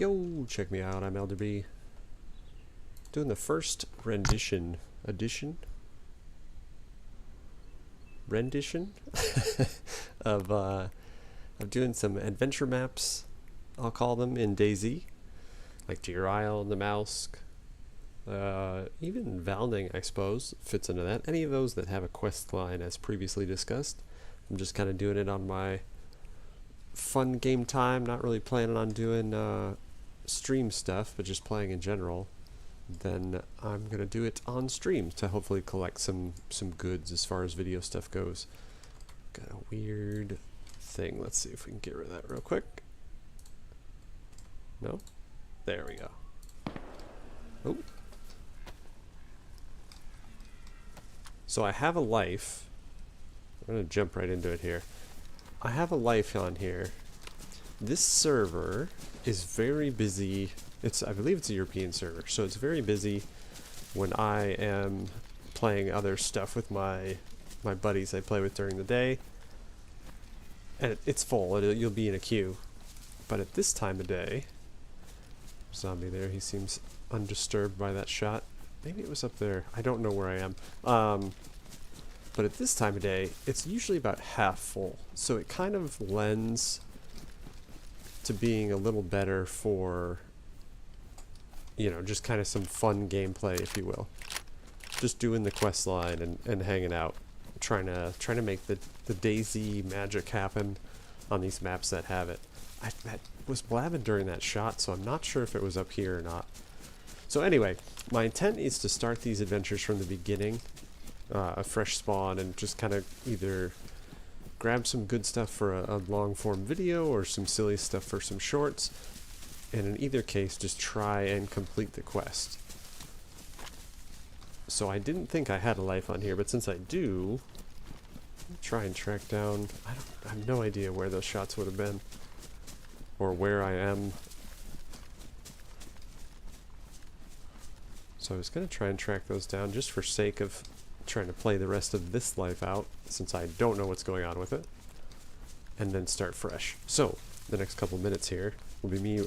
Yo, check me out, I'm elderb. Doing the first rendition of doing some adventure maps, I'll call them, in DayZ. Like Deer Isle, Namalsk, even Valding, I suppose, fits into that. Any of those that have a quest line, as previously discussed. I'm just kind of doing it on my fun game time, not really planning on doing stream stuff, but just playing in general. Then I'm gonna do it on stream to hopefully collect some goods as far as video stuff goes. Got a weird thing. Let's see if we can get rid of that real quick. No? There we go. Oh. So I have a life. I'm gonna jump right into it here. I have a life on here. This server is very busy. I believe it's a European server, so it's very busy when I am playing other stuff with my buddies I play with during the day. And it's full. You'll be in a queue. But at this time of day, zombie there, he seems undisturbed by that shot. Maybe it was up there. I don't know where I am. But at this time of day, it's usually about half full. So it kind of lends to being a little better for, you know, just kind of some fun gameplay, if you will. Just doing the quest line and hanging out. Trying to make the DayZ magic happen on these maps that have it. I was blabbing during that shot, so I'm not sure if it was up here or not. So anyway, my intent is to start these adventures from the beginning, a fresh spawn, and just kind of either grab some good stuff for a long form video or some silly stuff for some shorts, and in either case just try and complete the quest. So I didn't think I had a life on here, but since I do, I'll try and track down. I have no idea where those shots would have been or where I am. So I was going to try and track those down just for sake of trying to play the rest of this life out, since I don't know what's going on with it, and then start fresh. So the next couple minutes here will be me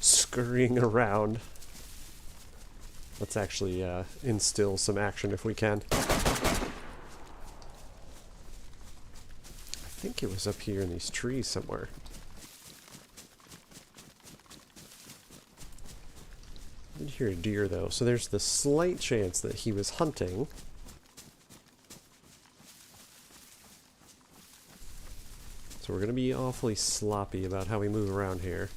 scurrying around. Let's actually instill some action if we can. I think it was up here in these trees somewhere. I did hear a deer though, so there's the slight chance that he was hunting. So we're going to be awfully sloppy about how we move around here.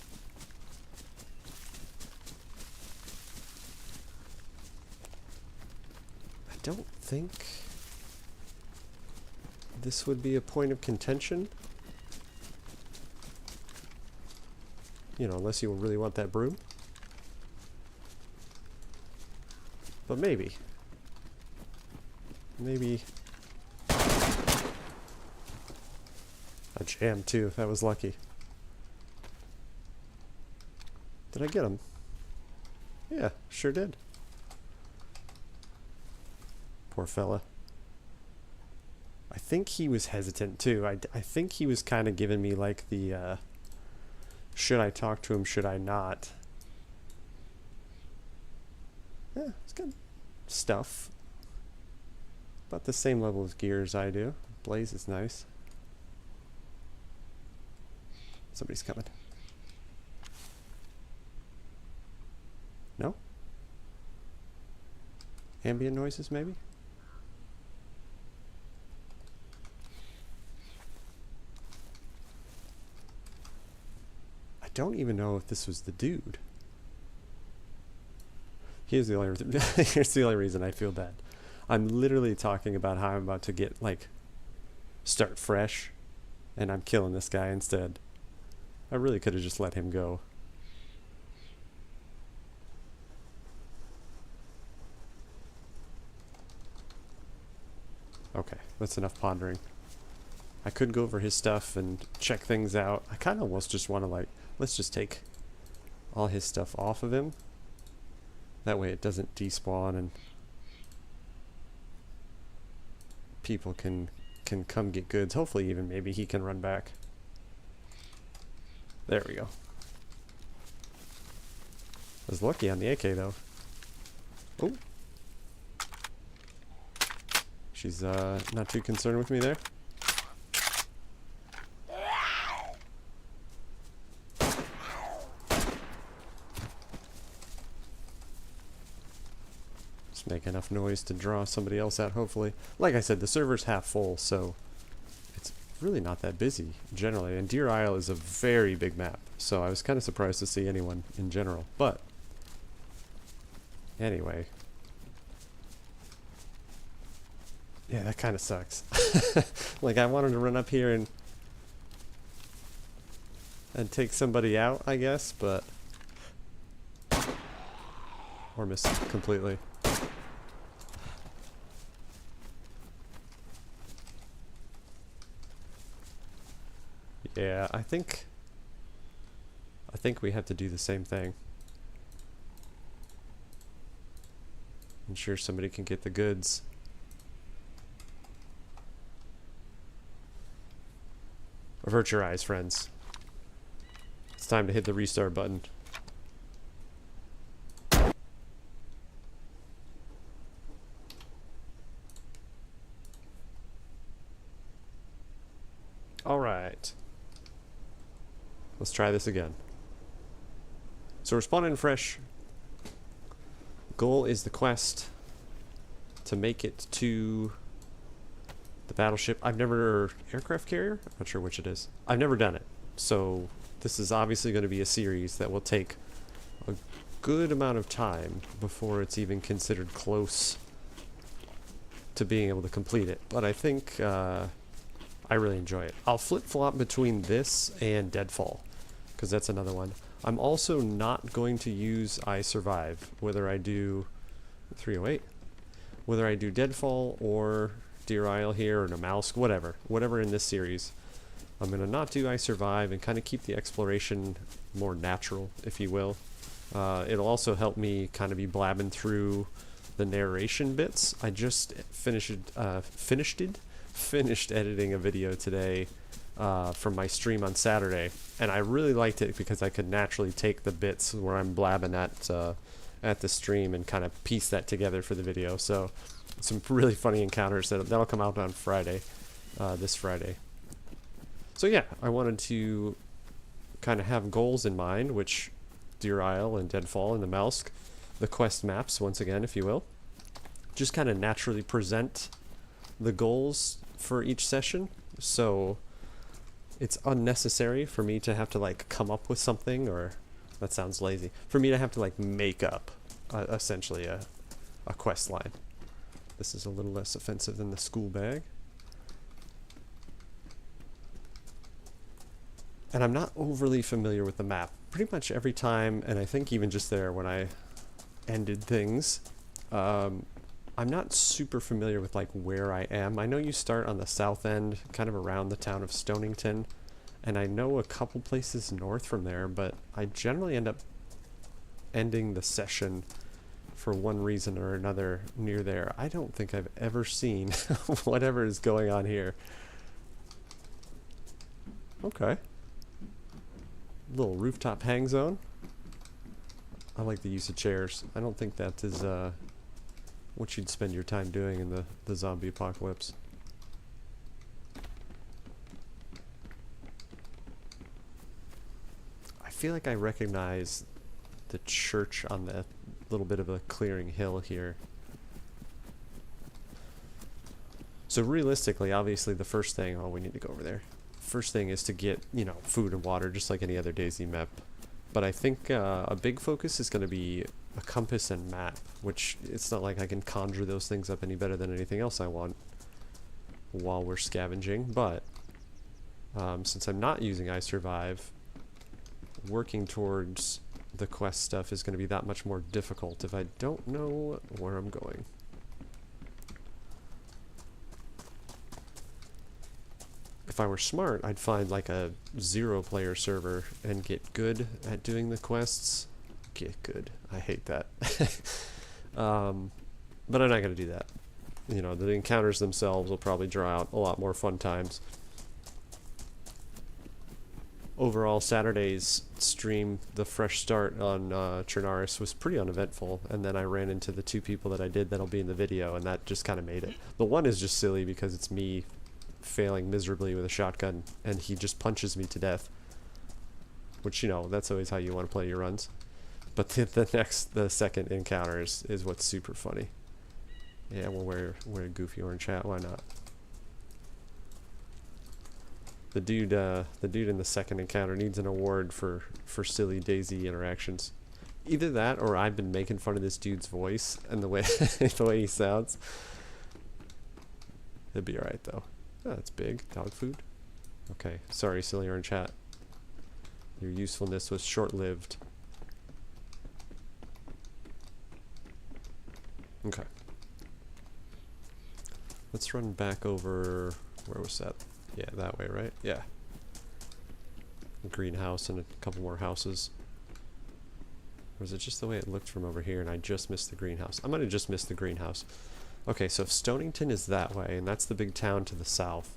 I don't think this would be a point of contention. You know, unless you really want that broom. But maybe. Maybe. A jam too, if that was lucky. Did I get him? Yeah, sure did. Poor fella. I think he was hesitant too. I think he was kind of giving me like the, should I talk to him, should I not? Yeah, it's good stuff. About the same level of gear as I do. Blaze is nice. Somebody's coming. No? Ambient noises, maybe? I don't even know if this was the dude. Here's the only reason I feel bad. I'm literally talking about how I'm about to get, like, start fresh, and I'm killing this guy instead. I really could have just let him go. Okay, that's enough pondering. I could go over his stuff and check things out. I kind of almost just want to, like, let's just take all his stuff off of him. That way it doesn't despawn and people can come get goods. Hopefully even maybe he can run back. There we go. was lucky on the AK though. Oh. She's not too concerned with me there. Just make enough noise to draw somebody else out, hopefully. Like I said, the server's half full, so it's really not that busy generally. And Deer Isle is a very big map, so I was kind of surprised to see anyone in general. But anyway. Yeah, that kind of sucks. Like, I wanted to run up here and take somebody out, I guess, but... Or miss completely. Yeah, I think we have to do the same thing. Ensure somebody can get the goods. Avert your eyes, friends. It's time to hit the restart button. Alright. Let's try this again. So we're spawning fresh. Goal is the quest to make it to the battleship. Aircraft carrier? I'm not sure which it is. I've never done it. So this is obviously going to be a series that will take a good amount of time before it's even considered close to being able to complete it. But I think I really enjoy it. I'll flip-flop between this and Deadfall, because that's another one. I'm also not going to use I Survive, whether I do 308, whether I do Deadfall or Deer Isle here or Namalsk, whatever in this series. I'm going to not do I Survive and kind of keep the exploration more natural, if you will. It'll also help me kind of be blabbing through the narration bits. I just finished editing a video today from my stream on Saturday, and I really liked it because I could naturally take the bits where I'm blabbing at the stream and kind of piece that together for the video. So some really funny encounters that'll come out on Friday, this Friday. So yeah, I wanted to kind of have goals in mind, which Deer Isle and Deadfall and the Namalsk, the quest maps, once again, if you will, just kind of naturally present the goals for each session. So it's unnecessary for me to have to like come up with something, or that sounds lazy, for me to have to like make up essentially a quest line. This is a little less offensive than the school bag. And I'm not overly familiar with the map. Pretty much every time, and I think even just there when I ended things, I'm not super familiar with like where I am. I know you start on the south end, kind of around the town of Stonington, and I know a couple places north from there, but I generally end up ending the session for one reason or another near there. I don't think I've ever seen whatever is going on here. Okay. Little rooftop hang zone. I like the use of chairs. I don't think that is what you'd spend your time doing in the zombie apocalypse. I feel like I recognize the church on the little bit of a clearing hill here. So realistically, obviously the first thing, oh, we need to go over there. First thing is to get, you know, food and water, just like any other DayZ map. But I think a big focus is going to be a compass and map, which it's not like I can conjure those things up any better than anything else I want while we're scavenging. But since I'm not using I Survive, working towards the quest stuff is going to be that much more difficult if I don't know where I'm going. If I were smart, I'd find like a 0-player server and get good at doing the quests. Get good. I hate that. But I'm not going to do that. You know, the encounters themselves will probably draw out a lot more fun times. overall, Saturday's stream, the fresh start on Chernaris, was pretty uneventful, and then I ran into the 2 people that I did that'll be in the video, and that just kind of made it. The one is just silly because it's me failing miserably with a shotgun, and he just punches me to death. Which, you know, that's always how you want to play your runs. But the second encounter is what's super funny. Yeah, we'll wear a goofy orange hat, why not? The dude in the second encounter needs an award for silly DayZ interactions. Either that, or I've been making fun of this dude's voice and the way the way he sounds. It'd be alright though. Oh, that's big. Dog food. Okay, sorry, silly orange hat. Your usefulness was short-lived. Okay. Let's run back over. Where was that? Yeah, that way, right? Yeah. Greenhouse and a couple more houses. Or is it just the way it looked from over here and I just missed the greenhouse? I might have just missed the greenhouse. Okay, so if Stonington is that way, and that's the big town to the south,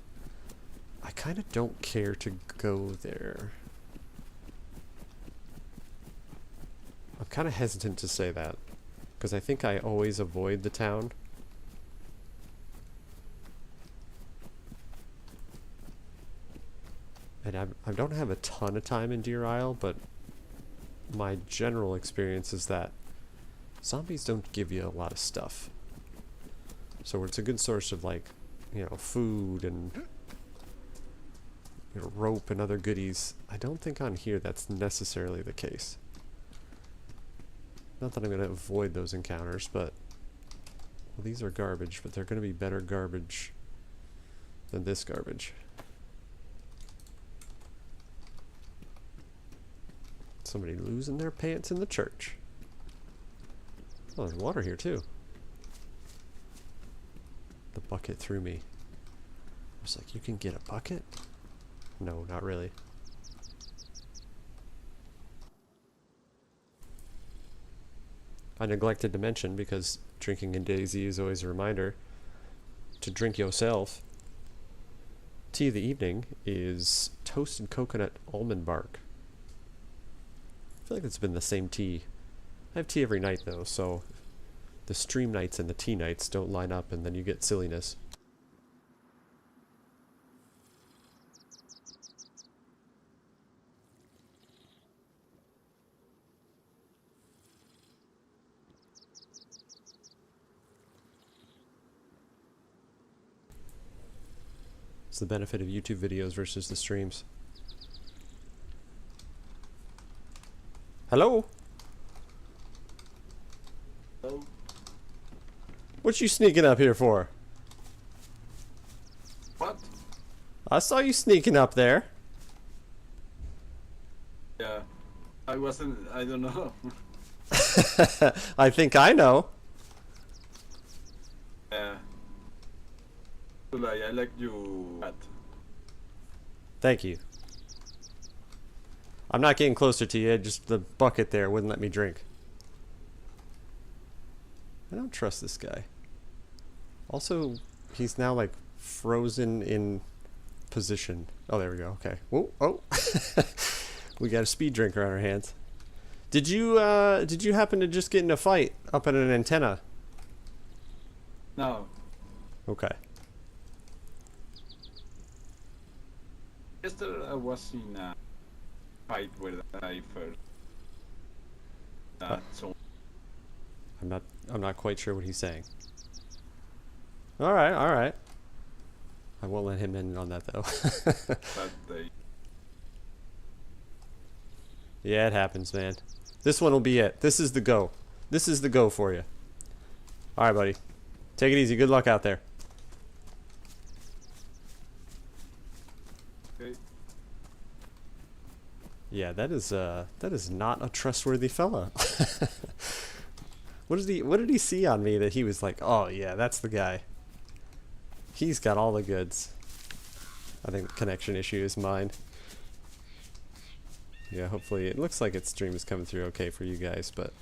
I kind of don't care to go there. I'm kind of hesitant to say that, because I think I always avoid the town. And I don't have a ton of time in Deer Isle, but my general experience is that zombies don't give you a lot of stuff. So it's a good source of, like, you know, food and, you know, rope and other goodies. I don't think on here that's necessarily the case. Not that I'm going to avoid those encounters, but... Well, these are garbage, but they're going to be better garbage than this garbage. Somebody losing their pants in the church. Oh, there's water here too. The bucket threw me. I was like, you can get a bucket? No, not really. I neglected to mention, because drinking in DayZ is always a reminder, to drink yourself. Tea of the evening is toasted coconut almond bark. I feel like it's been the same tea. I have tea every night though, so the stream nights and the tea nights don't line up and then you get silliness. It's the benefit of YouTube videos versus the streams. Hello? Hello? What you sneaking up here for? What? I saw you sneaking up there. Yeah. I don't know. I think I know. Yeah. I like you. Thank you. I'm not getting closer to you, just the bucket there wouldn't let me drink. I don't trust this guy. Also, he's now like frozen in position. Oh, there we go. Okay. Whoa, oh. We got a speed drinker on our hands. Did you happen to just get in a fight up at an antenna? No. Okay. Yesterday I was in a fight where I first. So I'm not quite sure what he's saying. All right, all right. I won't let him in on that though. that they. Yeah, it happens, man. This one will be it. This is the go. This is the go for you. All right, buddy. Take it easy. Good luck out there. Okay. Yeah, that is not a trustworthy fella. What did he see on me that he was like, oh yeah, that's the guy. He's got all the goods. I think connection issue is mine. Yeah, hopefully it looks like its stream is coming through okay for you guys, but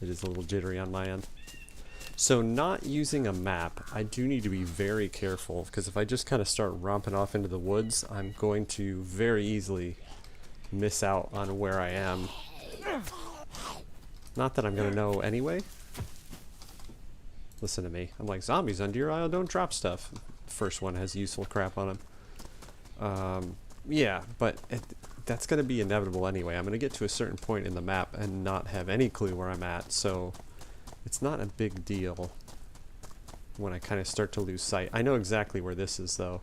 it is a little jittery on my end. So not using a map, I do need to be very careful, because if I just kind of start romping off into the woods, I'm going to very easily miss out on where I am. Not that I'm gonna know anyway. Listen to me. I'm like, zombies on Deer Isle don't drop stuff. First one has useful crap on them. Yeah, but that's gonna be inevitable anyway. I'm gonna get to a certain point in the map and not have any clue where I'm at, so it's not a big deal when I kind of start to lose sight. I know exactly where this is, though.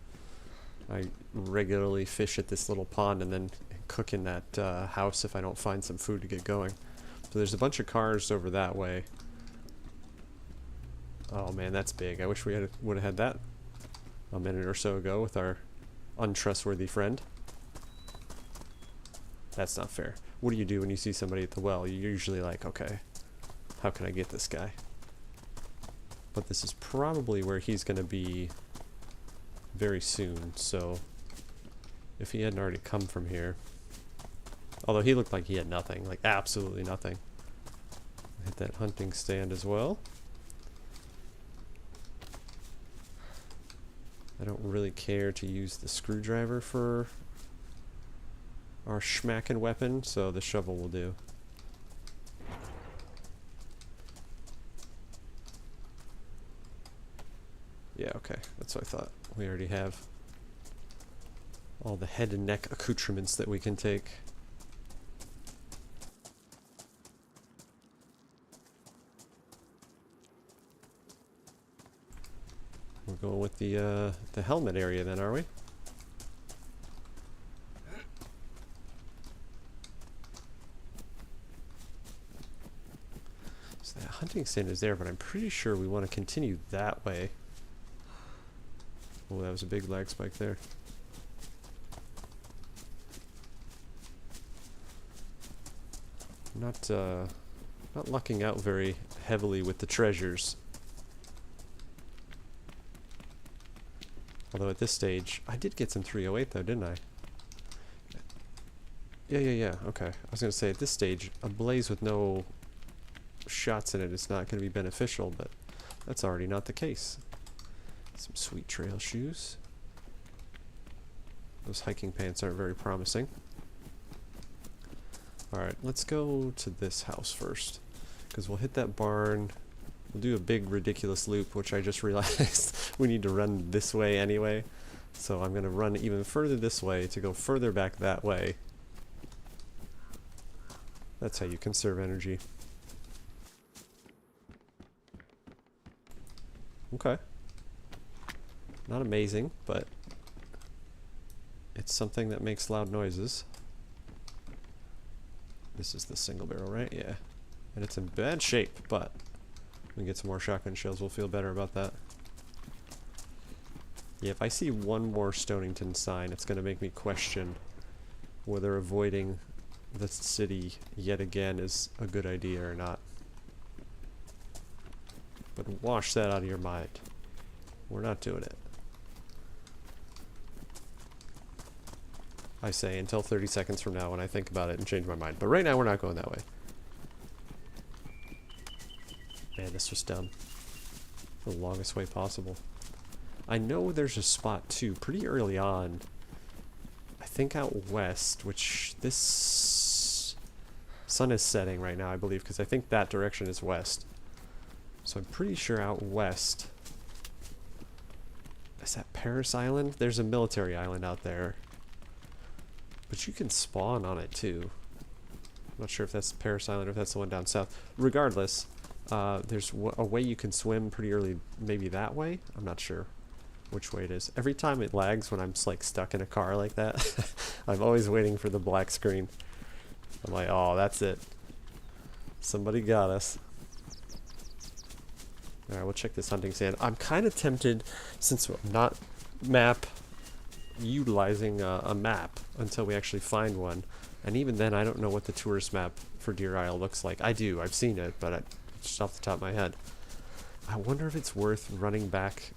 I regularly fish at this little pond and then cook in that house if I don't find some food to get going. So there's a bunch of cars over that way. Oh man, that's big. I wish we would have had that a minute or so ago with our untrustworthy friend. That's not fair. What do you do when you see somebody at the well? You're usually like, okay, how can I get this guy? But this is probably where he's going to be very soon, so if he hadn't already come from here. Although he looked like he had nothing, like absolutely nothing. Hit that hunting stand as well. I don't really care to use the screwdriver for our schmackin' weapon, so the shovel will do. Yeah, okay, that's what I thought. We already have all the head and neck accoutrements that we can take. We're going with the helmet area then, are we? So that hunting stand is there, but I'm pretty sure we want to continue that way. Oh, that was a big lag spike there. Not lucking out very heavily with the treasures. Although at this stage, I did get some 308 though, didn't I? Yeah, okay. I was going to say, at this stage, a blaze with no shots in it is not going to be beneficial, but that's already not the case. Some sweet trail shoes. Those hiking pants aren't very promising. Alright, let's go to this house first, because we'll hit that barn. We'll do a big ridiculous loop, which I just realized we need to run this way anyway. So I'm going to run even further this way to go further back that way. That's how you conserve energy. Okay. Not amazing, but it's something that makes loud noises. This is the single barrel, right? Yeah. And it's in bad shape, but we get some more shotgun shells, we'll feel better about that. Yeah, if I see one more Stonington sign, it's going to make me question whether avoiding the city yet again is a good idea or not. But wash that out of your mind. We're not doing it. I say until 30 seconds from now when I think about it and change my mind. But right now we're not going that way. Man, this was dumb. The longest way possible. I know there's a spot too, pretty early on. I think out west, which this sun is setting right now, I believe, because I think that direction is west. So I'm pretty sure out west. Is that Paris Island? There's a military island out there. But you can spawn on it too. I'm not sure if that's Paris Island or if that's the one down south. Regardless, there's a way you can swim pretty early, maybe that way? I'm not sure which way it is. Every time it lags when I'm like stuck in a car like that, I'm always waiting for the black screen. I'm like, oh, that's it. Somebody got us. Alright, we'll check this hunting stand. I'm kind of tempted, since I'm not utilizing a map until we actually find one. And even then, I don't know what the tourist map for Deer Isle looks like. I do, I've seen it, but just off the top of my head. I wonder if it's worth running back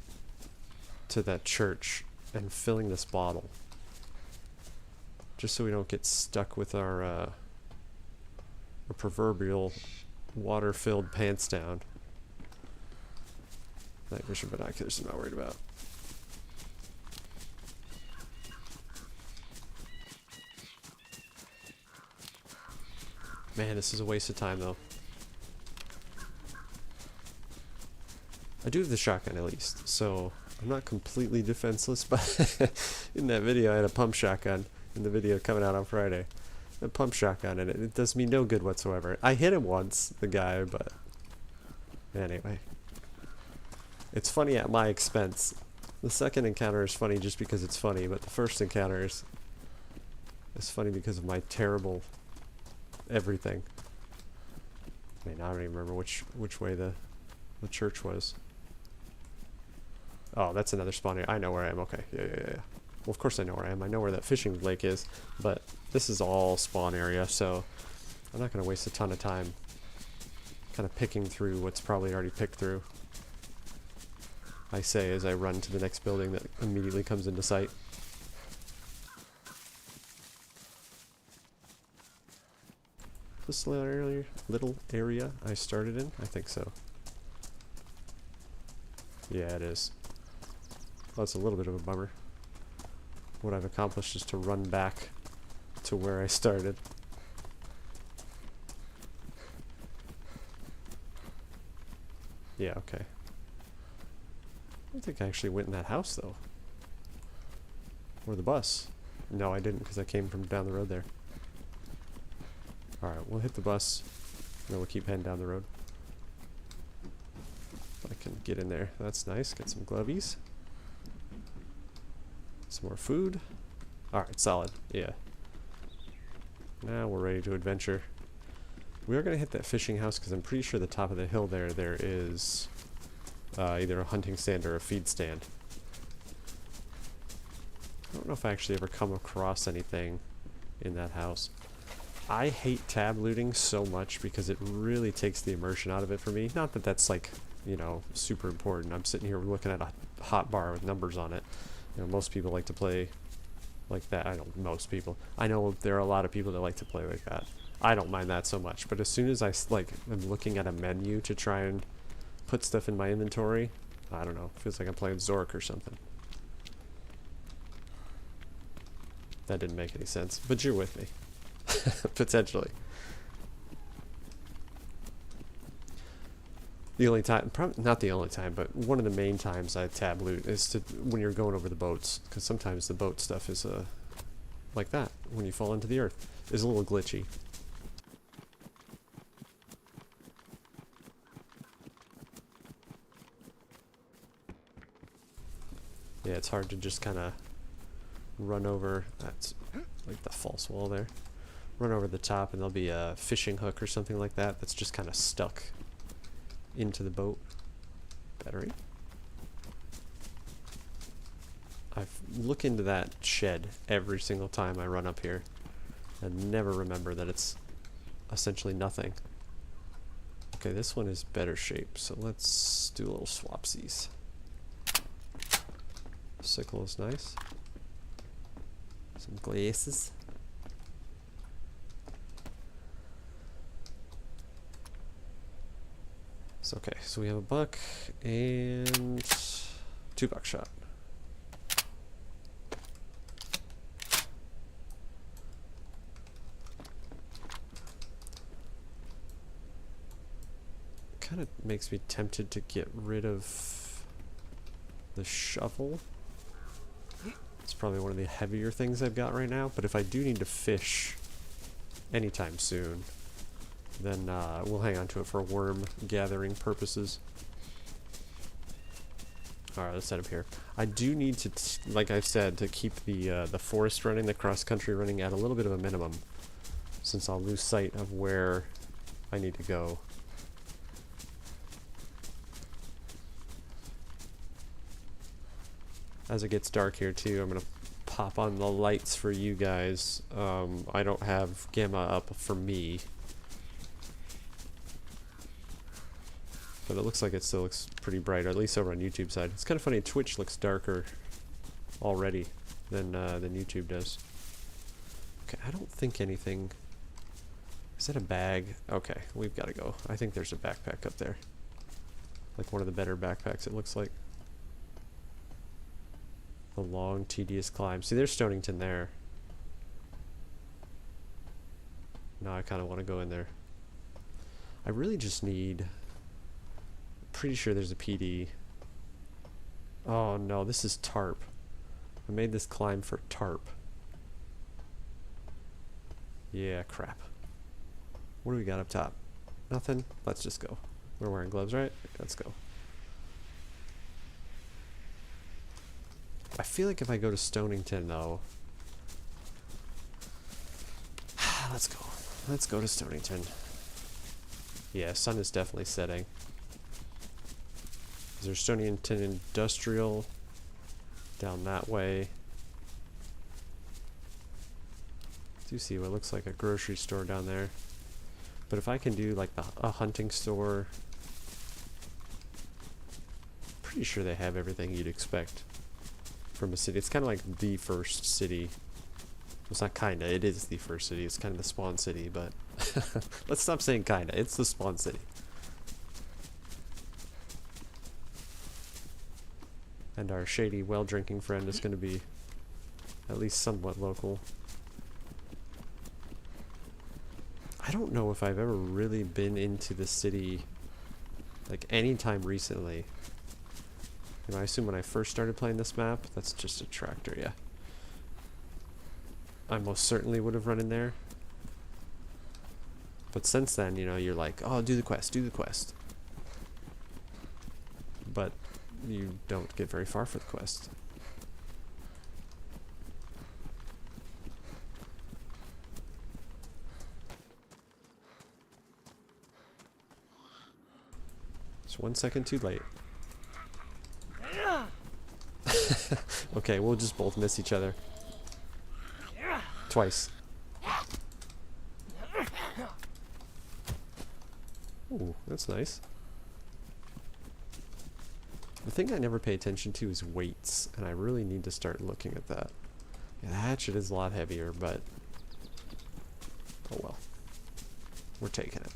to that church and filling this bottle. Just so we don't get stuck with our proverbial water-filled pants down. Night vision binoculars I'm not worried about. Man, this is a waste of time though. I do have the shotgun at least, so I'm not completely defenseless, but in that video I had a pump shotgun in the video coming out on Friday. A pump shotgun, and it does me no good whatsoever. I hit him once, the guy, but anyway. It's funny at my expense. The second encounter is funny just because it's funny, but the first encounter is funny because of my terrible everything. I mean, I don't even remember which way the church was. Oh, that's another spawn area. I know where I am. Okay. Yeah. Well, of course I know where I am. I know where that fishing lake is, but this is all spawn area, so I'm not going to waste a ton of time kind of picking through what's probably already picked through. I say as I run to the next building that immediately comes into sight. This little area I started in? I think so. Yeah, it is. Well, it's a little bit of a bummer. What I've accomplished is to run back to where I started. Yeah, okay. I don't think I actually went in that house, though. Or the bus. No, I didn't, because I came from down the road there. Alright, we'll hit the bus, and then we'll keep heading down the road. I can get in there. That's nice. Get some glovies. Some more food. Alright, solid. Yeah. Now we're ready to adventure. We are going to hit that fishing house because I'm pretty sure the top of the hill there is either a hunting stand or a feed stand. I don't know if I actually ever come across anything in that house. I hate tab looting so much because it really takes the immersion out of it for me. Not that that's like, you know, super important. I'm sitting here looking at a hot bar with numbers on it. You know, most people like to play like that. I don't, most people. I know there are a lot of people that like to play like that. I don't mind that so much, but as soon as I am looking at a menu to try and put stuff in my inventory, I don't know, it feels like I'm playing Zork or something. That didn't make any sense, but you're with me. Potentially. The only time, not the only time, but one of the main times I tab loot is when you're going over the boats, because sometimes the boat stuff is like that, when you fall into the earth, is a little glitchy. Yeah, it's hard to just kind of run over, that's like the false wall there, run over the top and there'll be a fishing hook or something like that that's just kind of stuck into the boat. Battery. I look into that shed every single time I run up here and never remember that it's essentially nothing. Okay, this one is better shape, so let's do a little swapsies. Sickle is nice. Some glasses. So, okay, so we have a buck and 2 buckshot. Kind of makes me tempted to get rid of the shovel. It's probably one of the heavier things I've got right now, but if I do need to fish anytime soon, then we'll hang on to it for worm gathering purposes. Alright, let's set up here. I do need to, like I've said, to keep the forest running, the cross-country running at a little bit of a minimum, since I'll lose sight of where I need to go. As it gets dark here too, I'm going to pop on the lights for you guys. I don't have gamma up for me, but it looks like it still looks pretty bright, or at least over on YouTube side. It's kind of funny, Twitch looks darker already than YouTube does. Okay, I don't think anything... Is that a bag? Okay, we've got to go. I think there's a backpack up there. Like one of the better backpacks, it looks like. A long, tedious climb. See, there's Stonington there. Now I kind of want to go in there. I really just need... Pretty sure there's a PD. Oh no, this is tarp. I made this climb for tarp. Yeah, crap. What do we got up top? Nothing? Let's just go. We're wearing gloves, right? Let's go. I feel like if I go to Stonington, though... Let's go. Let's go to Stonington. Yeah, sun is definitely setting. Is there Stonington Industrial down that way? I do see what looks like a grocery store down there. But if I can do like a hunting store, pretty sure they have everything you'd expect from a city. It's kind of like the first city. It's not kinda, it is the first city. It's kind of the spawn city, but let's stop saying kinda. It's the spawn city. And our shady, well-drinking friend is going to be at least somewhat local. I don't know if I've ever really been into the city, like, anytime recently. You know, I assume when I first started playing this map, that's just a tractor, yeah. I most certainly would have run in there. But since then, you know, you're like, oh, do the quest, do the quest. But you don't get very far for the quest. It's 1 second too late. Okay, we'll just both miss each other. Twice. Ooh, that's nice. The thing I never pay attention to is weights, and I really need to start looking at that. Yeah, the hatchet is a lot heavier, but... oh well. We're taking it.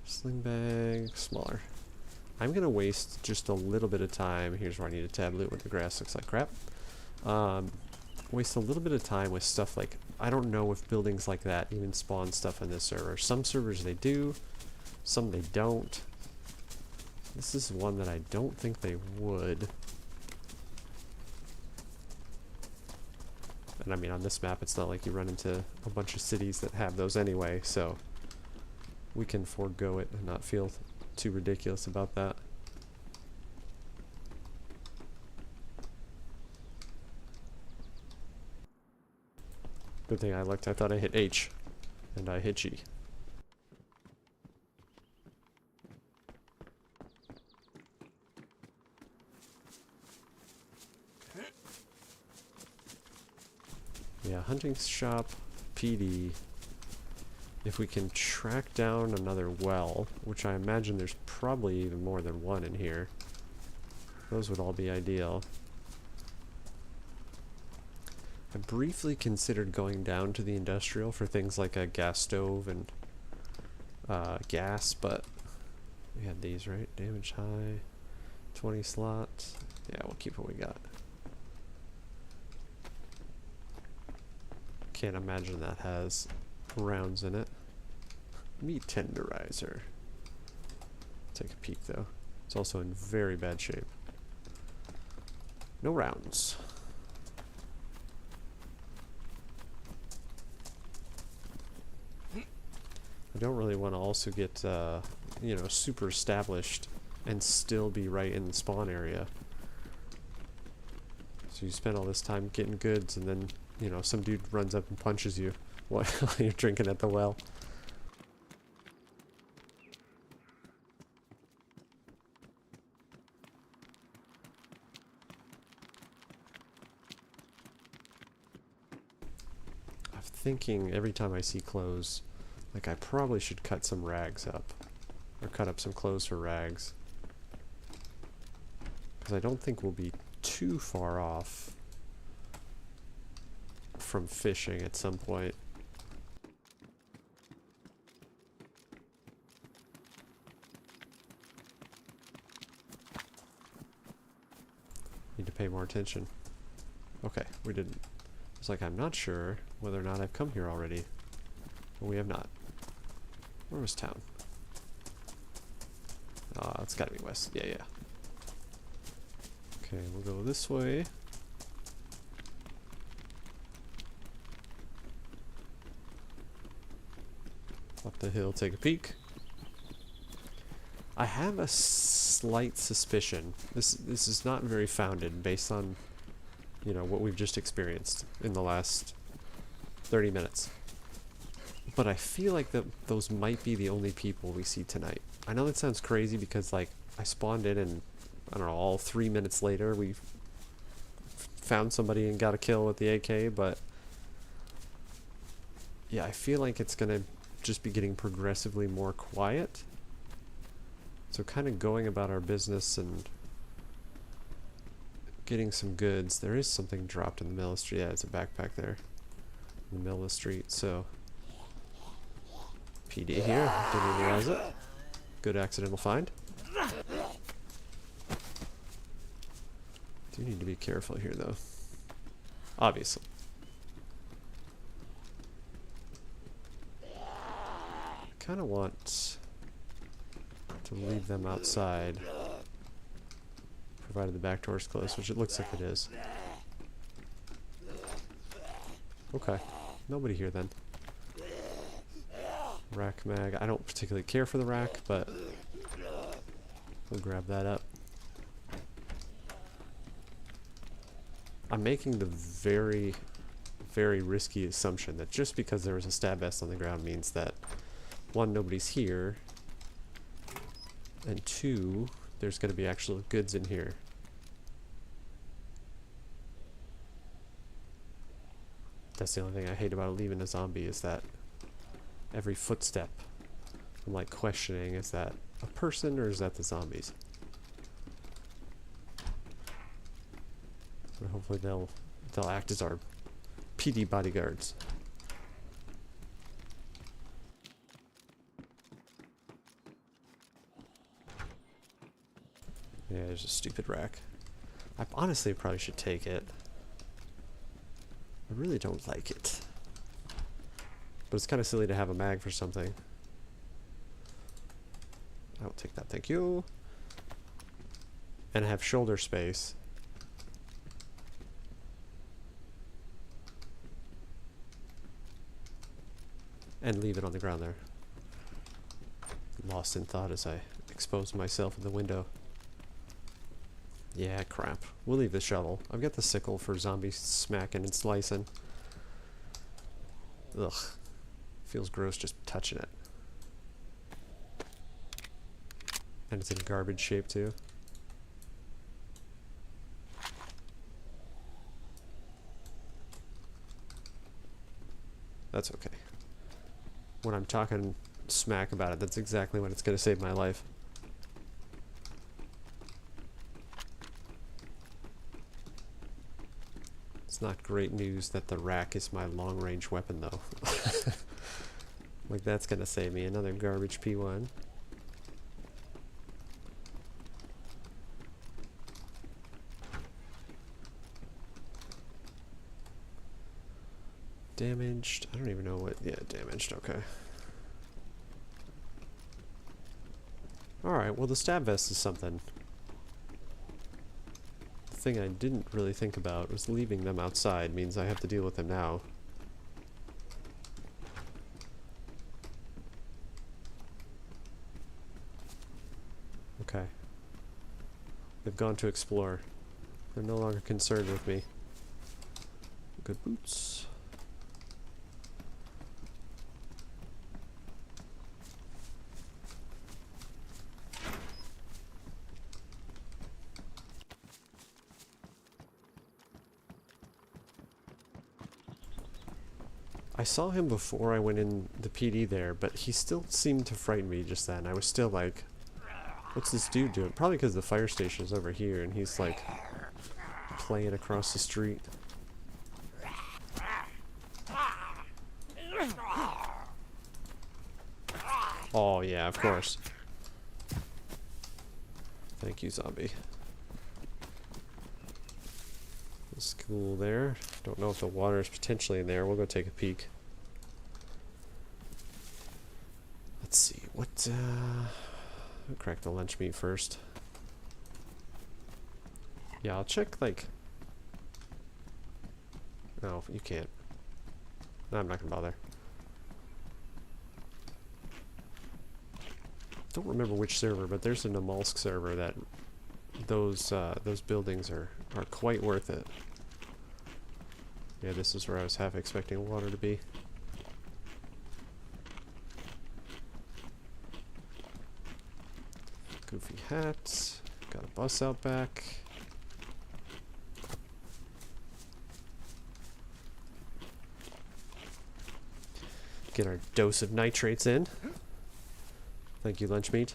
Sling bag, smaller. I'm gonna waste just a little bit of time. Here's where I need a tab loot when the grass looks like crap. Waste a little bit of time with stuff like... I don't know if buildings like that even spawn stuff in this server. Some servers they do, some they don't. This is one that I don't think they would. And I mean, on this map, it's not like you run into a bunch of cities that have those anyway, so we can forego it and not feel too ridiculous about that. Good thing I looked. I thought I hit H, and I hit G. Yeah, hunting shop, PD. If we can track down another well, which I imagine there's probably even more than one in here, those would all be ideal. I briefly considered going down to the industrial for things like a gas stove and gas, but we had these, right? Damage high, 20 slots. Yeah, we'll keep what we got. Can't imagine that has rounds in it. Meat tenderizer. Take a peek though. It's also in very bad shape. No rounds. I don't really want to also get, you know, super established and still be right in the spawn area. So you spend all this time getting goods and then, you know, some dude runs up and punches you while you're drinking at the well. I'm thinking every time I see clothes, like I probably should cut some rags up. Or cut up some clothes for rags. Because I don't think we'll be too far off from fishing at some point. Need to pay more attention. Okay, we didn't. It's like I'm not sure whether or not I've come here already. But we have not. Where was town? It's gotta be west. Yeah, yeah. Okay, we'll go this way. Up the hill, take a peek. I have a slight suspicion. This is not very founded based on, you know, what we've just experienced in the last 30 minutes. But I feel like those might be the only people we see tonight. I know that sounds crazy because, like, I spawned in and, I don't know, all 3 minutes later we found somebody and got a kill with the AK, but yeah, I feel like it's gonna just be getting progressively more quiet. So kind of going about our business and getting some goods. There is something dropped in the middle of the street. Yeah, it's a backpack there in the middle of the street, so PD here, didn't even realize it. Good accidental find. Do need to be careful here though. Obviously. Kind of want to leave them outside, provided the back door is closed, which it looks like it is. Okay, nobody here then. Rack mag. I don't particularly care for the rack, but we'll grab that up. I'm making the very, very risky assumption that just because there was a stab vest on the ground means that, one, nobody's here, and two, there's going to be actual goods in here. That's the only thing I hate about leaving a zombie, is that every footstep I'm like questioning, is that a person or is that the zombies? But hopefully they'll act as our PD bodyguards. Yeah, there's a stupid rack. I honestly probably should take it. I really don't like it. But it's kind of silly to have a mag for something. I will take that, thank you. And have shoulder space. And leave it on the ground there. Lost in thought as I exposed myself in the window. Yeah, crap. We'll leave the shovel. I've got the sickle for zombie smacking and slicing. Ugh. Feels gross just touching it. And it's in garbage shape too. That's okay. When I'm talking smack about it, that's exactly when it's going to save my life. It's not great news that the rack is my long-range weapon, though. Like, that's going to save me. Another garbage P1. Damaged. I don't even know what. Yeah, damaged. Okay. Alright, well, the stab vest is something. The thing I didn't really think about was leaving them outside means I have to deal with them now. Okay. They've gone to explore. They're no longer concerned with me. Good boots. I saw him before I went in the PD there, but he still seemed to frighten me just then. I was still like, what's this dude doing? Probably because the fire station is over here and he's like playing across the street. Oh yeah, of course. Thank you, zombie. School there. Don't know if the water is potentially in there. We'll go take a peek. Let's see. What, I'll crack the lunch meat first. Yeah, I'll check, like... No, you can't. No, I'm not gonna bother. Don't remember which server, but there's a Namalsk server that those buildings are quite worth it. Yeah, this is where I was half expecting water to be. Goofy hat. Got a bus out back. Get our dose of nitrates in. Thank you, lunch meat.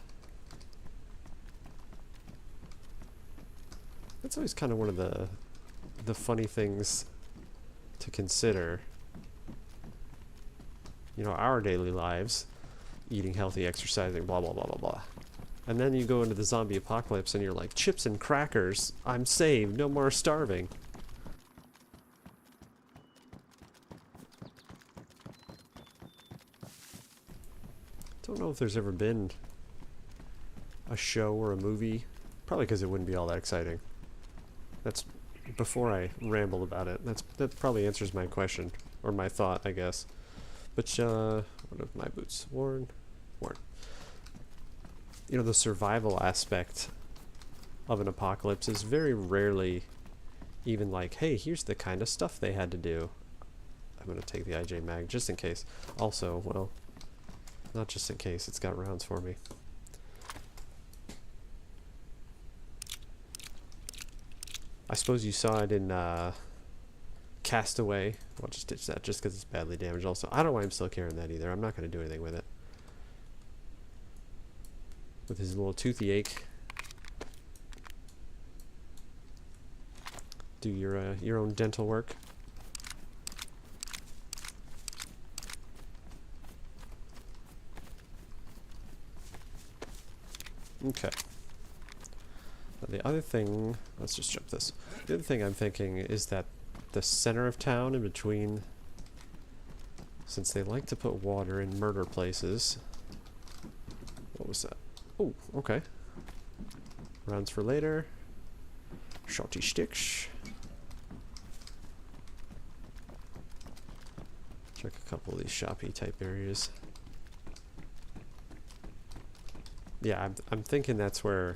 That's always kind of one of the funny things to consider. You know, our daily lives, eating healthy, exercising, blah, blah, blah, blah, blah. And then you go into the zombie apocalypse and you're like, chips and crackers, I'm saved, no more starving. Don't know if there's ever been a show or a movie, probably because it wouldn't be all that exciting. That's before I ramble about it. That probably answers my question, or my thought, I guess. But what are my boots? Worn. You know, the survival aspect of an apocalypse is very rarely even like, hey, here's the kind of stuff they had to do. I'm gonna take the IJ mag just in case. Also, well, not just in case, it's got rounds for me. I suppose you saw it in Castaway. I'll just ditch that just because it's badly damaged also. I don't know why I'm still carrying that either. I'm not going to do anything with it. With his little toothy ache. Do your own dental work. Okay. The other thing, let's just jump this. The other thing I'm thinking is that the center of town in between, since they like to put water in murder places. What was that? Oh, okay. Rounds for later. Shorty sticks. Check a couple of these shoppy type areas. Yeah, I'm thinking that's where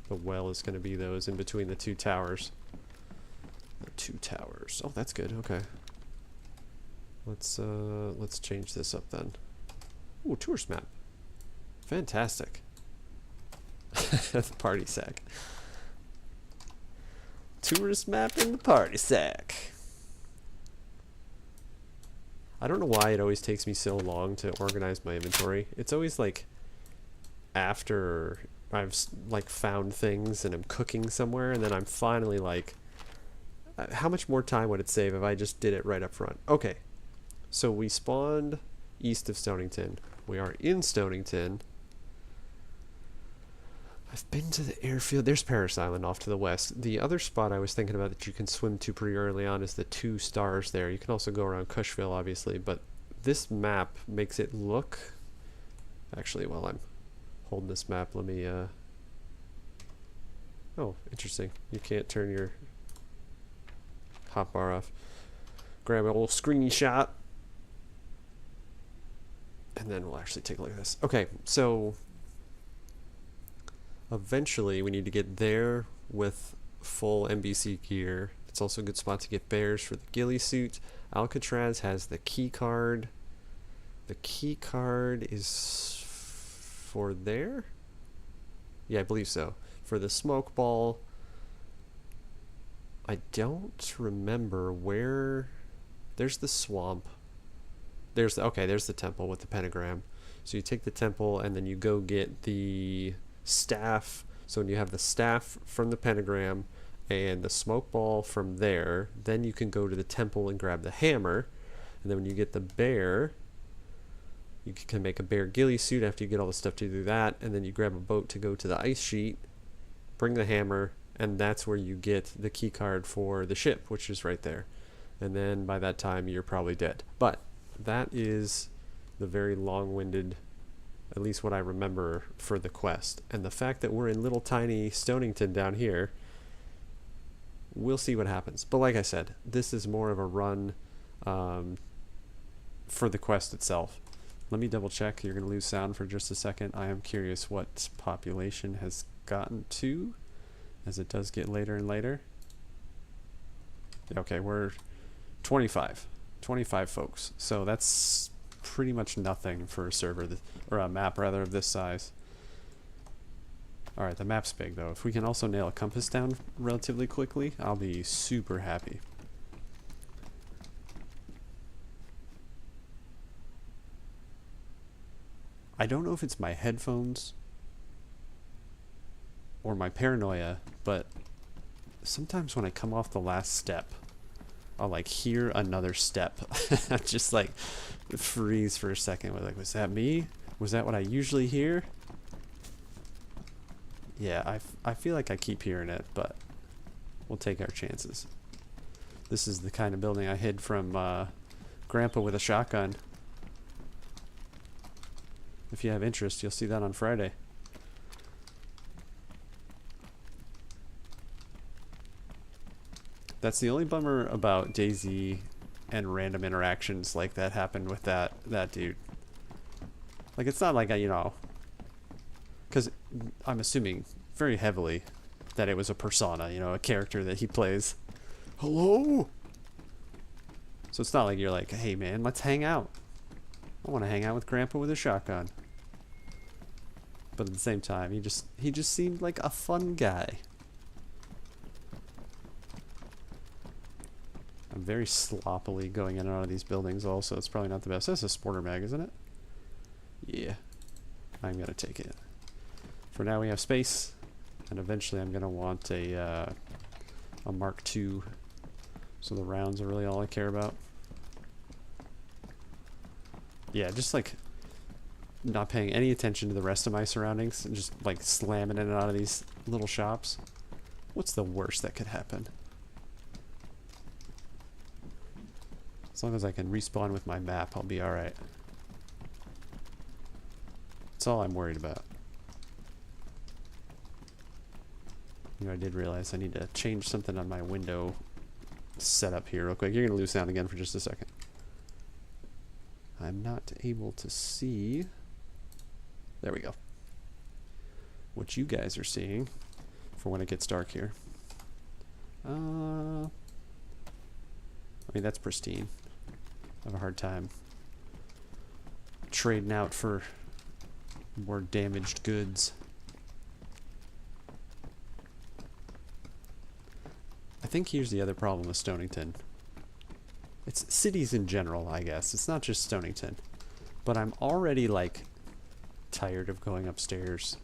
the well is going to be, though, is in between the two towers. The two towers. Oh, that's good. Okay. Let's change this up then. Ooh, tourist map. Fantastic. The party sack. Tourist map in the party sack. I don't know why it always takes me so long to organize my inventory. It's always like after I've like found things and I'm cooking somewhere, and then I'm finally like, how much more time would it save if I just did it right up front? Okay, so we spawned east of Stonington. We are in Stonington. I've been to the airfield. There's Paris Island off to the west. The other spot I was thinking about that you can swim to pretty early on is the 2 stars there. You can also go around Cushville, obviously, but this map makes it look... Actually, while I'm holding this map, let me... Oh, interesting. You can't turn your hotbar off. Grab a little screenshot. And then we'll actually take a look at this. Okay, so... Eventually, we need to get there with full NBC gear. It's also a good spot to get bears for the ghillie suit. Alcatraz has the key card. The key card is for there? Yeah, I believe so. For the smoke ball, I don't remember where... There's the swamp. There's the, okay, there's the temple with the pentagram. So you take the temple and then you go get the... staff. So when you have the staff from the pentagram and the smoke ball from there, then you can go to the temple and grab the hammer. And then when you get the bear, you can make a bear ghillie suit after you get all the stuff to do that, and then you grab a boat to go to the ice sheet, bring the hammer, and that's where you get the key card for the ship, which is right there. And then by that time you're probably dead. But that is the very long-winded, at least what I remember, for the quest. And the fact that we're in little tiny Stonington down here, we'll see what happens. But like I said, this is more of a run for the quest itself. Let me double check. You're going to lose sound for just a second. I am curious what population has gotten to, as it does get later and later. Okay, we're 25 folks. So that's pretty much nothing for a server, or a map rather, of this size. Alright, the map's big though. If we can also nail a compass down relatively quickly, I'll be super happy. I don't know if it's my headphones or my paranoia, but sometimes when I come off the last step, I'll like hear another step. I just like freeze for a second. We're like, was that me? Was that what I usually hear? Yeah, I feel like I keep hearing it, but we'll take our chances. This is the kind of building I hid from Grandpa with a shotgun. If you have interest, you'll see that on Friday. That's the only bummer about DayZ and random interactions like that happened with that dude. Like, it's not like I, you know, because I'm assuming very heavily that it was a persona, you know, a character that he plays. Hello? So it's not like you're like, hey man, let's hang out. I want to hang out with Grandpa with a shotgun. But at the same time, he just seemed like a fun guy. I'm very sloppily going in and out of these buildings also. It's probably not the best. That's a sporter mag, isn't it? Yeah. I'm going to take it. For now we have space. And eventually I'm going to want a Mark II. So the rounds are really all I care about. Yeah, just like not paying any attention to the rest of my surroundings and just like slamming in and out of these little shops. What's the worst that could happen? As long as I can respawn with my map, I'll be alright. That's all I'm worried about. You know, I did realize I need to change something on my window setup here real quick. You're going to lose sound again for just a second. I'm not able to see. There we go. What you guys are seeing for when it gets dark here. I mean, that's pristine. I have a hard time trading out for more damaged goods. I think here's the other problem with Stonington. It's cities in general, I guess. It's not just Stonington. But I'm already, like, tired of going upstairs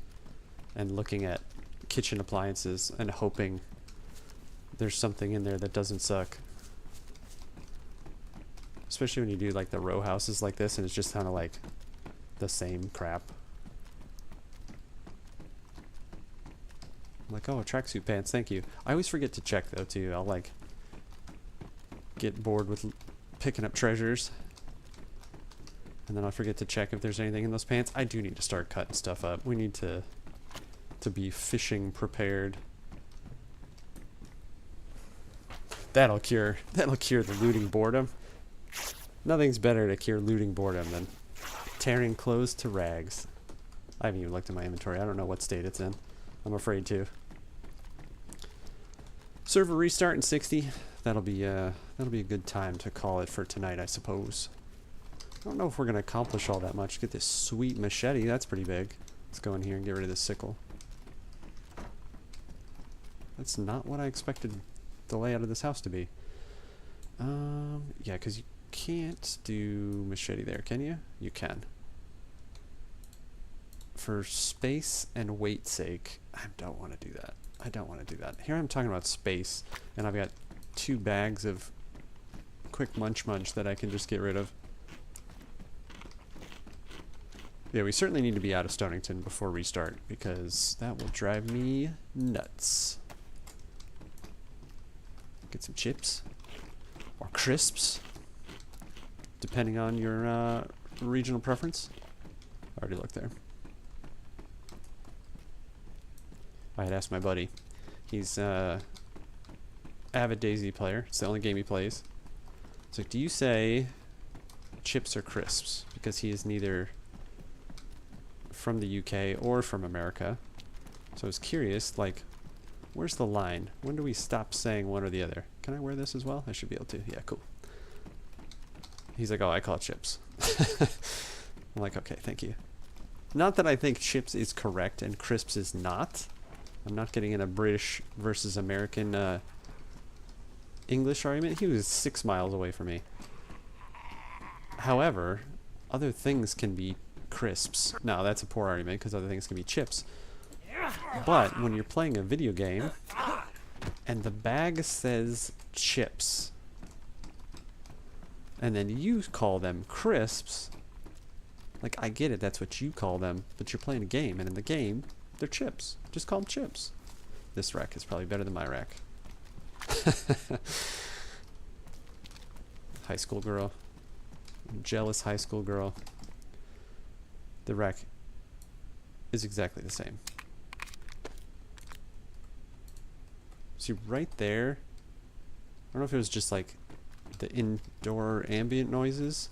and looking at kitchen appliances and hoping there's something in there that doesn't suck. Especially when you do, like, the row houses like this and it's just kind of, like, the same crap. I'm like, oh, tracksuit pants, thank you. I always forget to check, though, too. I'll, like, get bored with picking up treasures. And then I'll forget to check if there's anything in those pants. I do need to start cutting stuff up. We need to be fishing prepared. That'll cure the looting boredom. Nothing's better to cure looting boredom than tearing clothes to rags. I haven't even looked at my inventory. I don't know what state it's in. I'm afraid to. Server restart in 60. That'll be a good time to call it for tonight, I suppose. I don't know if we're gonna accomplish all that much. Get this sweet machete. That's pretty big. Let's go in here and get rid of this sickle. That's not what I expected the layout of this house to be. Yeah, because you can't do machete there, can you? You can. For space and weight sake, I don't want to do that. I don't want to do that. Here I'm talking about space, and I've got 2 bags of quick munch that I can just get rid of. Yeah, we certainly need to be out of Stonington before restart, because that will drive me nuts. Get some chips. Or crisps. Depending on your regional preference. I already looked there. I had asked my buddy. He's avid DayZ player. It's the only game he plays. It's like, do you say chips or crisps? Because he is neither from the UK or from America. So I was curious, like, where's the line? When do we stop saying one or the other? Can I wear this as well? I should be able to. Yeah, cool. He's like, oh, I call it chips. I'm like, okay, thank you. Not that I think chips is correct and crisps is not. I'm not getting in a British versus American English argument. He was 6 miles away from me. However, other things can be crisps. No, that's a poor argument because other things can be chips. But when you're playing a video game and the bag says chips and then you call them crisps, like, I get it, that's what you call them, but you're playing a game, and in the game, they're chips. Just call them chips. This rack is probably better than my rack. High school girl. Jealous high school girl. The rack is exactly the same. See, right there, I don't know if it was just like the indoor ambient noises,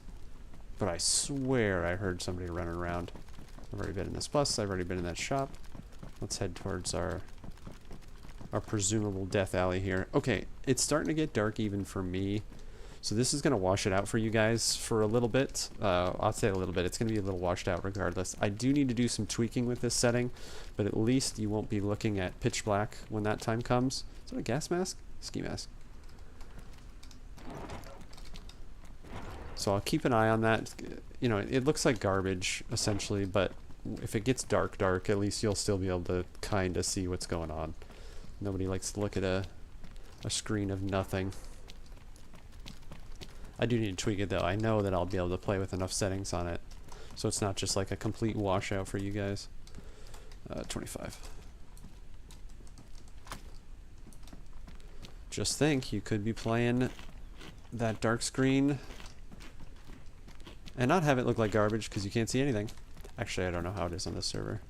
but I swear I heard somebody running around. I've already been in this bus, I've already been in that shop. Let's head towards our presumable death alley here. Okay, it's starting to get dark even for me, so this is going to wash it out for you guys for a little bit. I'll say a little bit. It's going to be a little washed out regardless. I do need to do some tweaking with this setting, but at least you won't be looking at pitch black when that time comes. Is that a gas mask? Ski mask. So I'll keep an eye on that. You know, it looks like garbage, essentially, but if it gets dark, at least you'll still be able to kind of see what's going on. Nobody likes to look at a screen of nothing. I do need to tweak it, though. I know that I'll be able to play with enough settings on it, so it's not just like a complete washout for you guys. 25. Just think, you could be playing that dark screen and not have it look like garbage because you can't see anything. Actually, I don't know how it is on this server.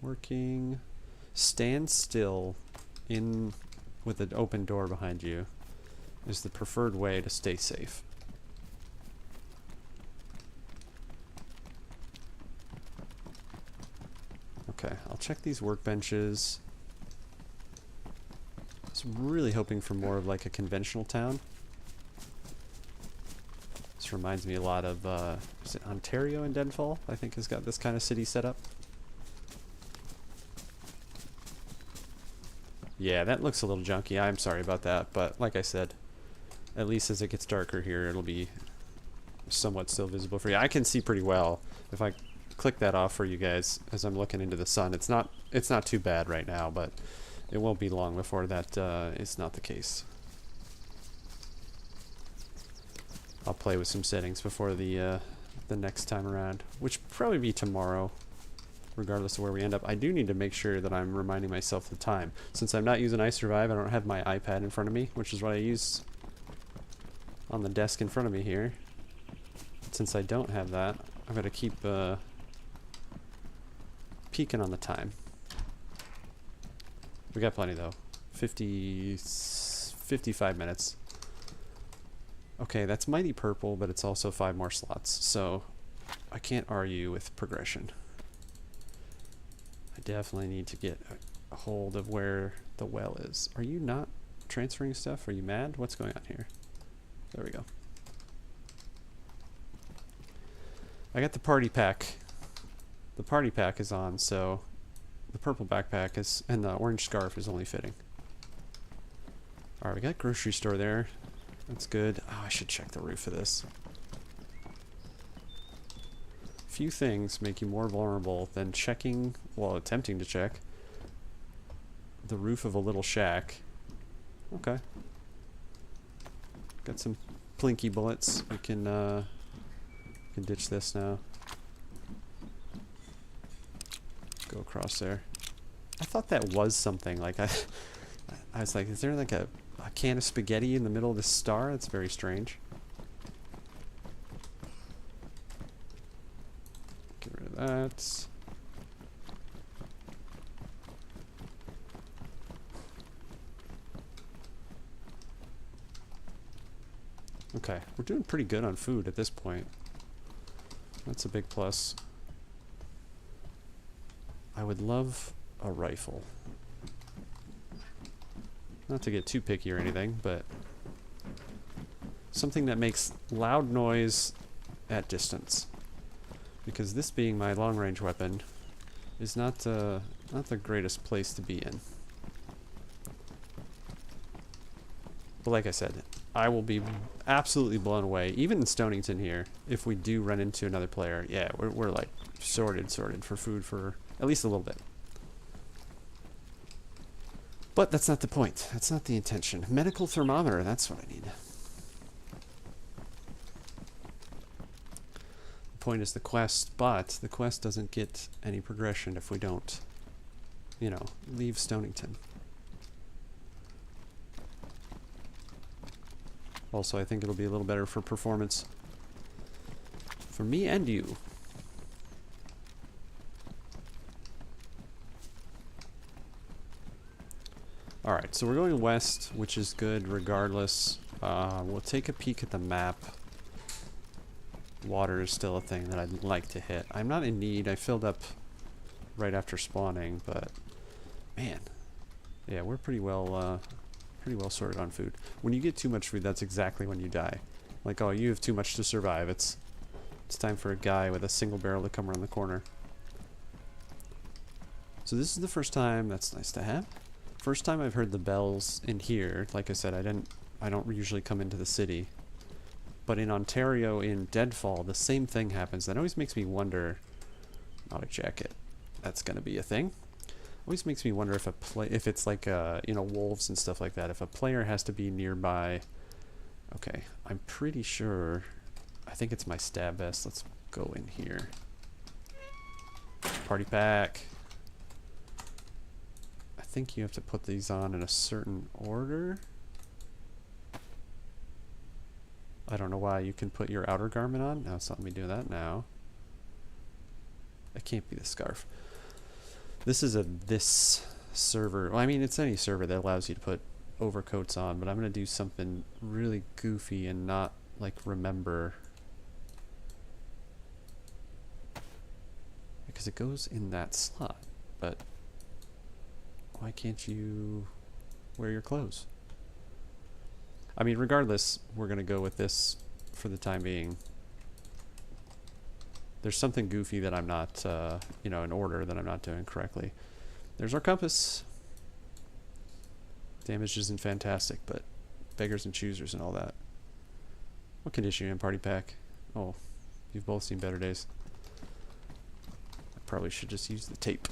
Working. Stand still in with an open door behind you is the preferred way to stay safe. Okay, I'll check these workbenches. I was really hoping for more of like a conventional town. This reminds me a lot of, is it Ontario in Deadfall? I think has got this kind of city set up. Yeah, that looks a little junky. I'm sorry about that, but like I said, at least as it gets darker here, it'll be somewhat still visible for you. I can see pretty well. If I click that off for you guys as I'm looking into the sun, it's not too bad right now, but it won't be long before that is not the case. I'll play with some settings before the next time around, which will probably be tomorrow. Regardless of where we end up, I do need to make sure that I'm reminding myself the time. Since I'm not using iSurvive, I don't have my iPad in front of me, which is what I use on the desk in front of me here. Since I don't have that, I'm going to keep peeking on the time. We got plenty though. 55 minutes. Okay, that's mighty purple, but it's also 5 more slots, so I can't argue with progression. I definitely need to get a hold of where the well is. Are you not transferring stuff? Are you mad? What's going on here? There we go. I got the party pack. The party pack is on, so the purple backpack is, and the orange scarf is only fitting. Alright, we got grocery store there. That's good. Oh, I should check the roof of this. Few things make you more vulnerable than checking, well, attempting to check the roof of a little shack. Okay. Got some plinky bullets. We can ditch this now. go across there. I thought that was something. Like, I was like, is there like a can of spaghetti in the middle of this star? That's very strange. Get rid of that. Okay, we're doing pretty good on food at this point. That's a big plus. I would love a rifle. Not to get too picky or anything, but something that makes loud noise at distance. Because this being my long-range weapon is not the greatest place to be in. But like I said, I will be absolutely blown away, even in Stonington here, if we do run into another player. Yeah, we're like sorted for food for at least a little bit. But that's not the point. That's not the intention. Medical thermometer, that's what I need. The point is the quest, but the quest doesn't get any progression if we don't, you know, leave Stonington. Also, I think it'll be a little better for performance. For me and you. Alright, so we're going west, which is good regardless. We'll take a peek at the map. Water is still a thing that I'd like to hit. I'm not in need. I filled up right after spawning, but man. Yeah, we're pretty well sorted on food. When you get too much food, that's exactly when you die. Like, oh, you have too much to survive. It's time for a guy with a single barrel to come around the corner. So this is the first time. That's nice to have. First time I've heard the bells in here. Like I said, I don't usually come into the city. But in Ontario, in Deadfall, the same thing happens. That always makes me wonder. Not a jacket. That's gonna be a thing. Always makes me wonder if it's like you know, wolves and stuff like that. If a player has to be nearby. Okay, I'm pretty sure. I think it's my stab vest. Let's go in here. Party pack. I think you have to put these on in a certain order. I don't know why you can put your outer garment on. Now it's letting me do that now. It can't be the scarf. This is this server. Well, I mean, it's any server that allows you to put overcoats on, but I'm going to do something really goofy and not, like, remember. Because it goes in that slot, but why can't you wear your clothes? I mean, regardless, we're going to go with this for the time being. There's something goofy that I'm not, you know, in order that I'm not doing correctly. There's our compass. Damage isn't fantastic, but beggars and choosers and all that. What condition are you in, party pack? Oh, you've both seen better days. I probably should just use the tape.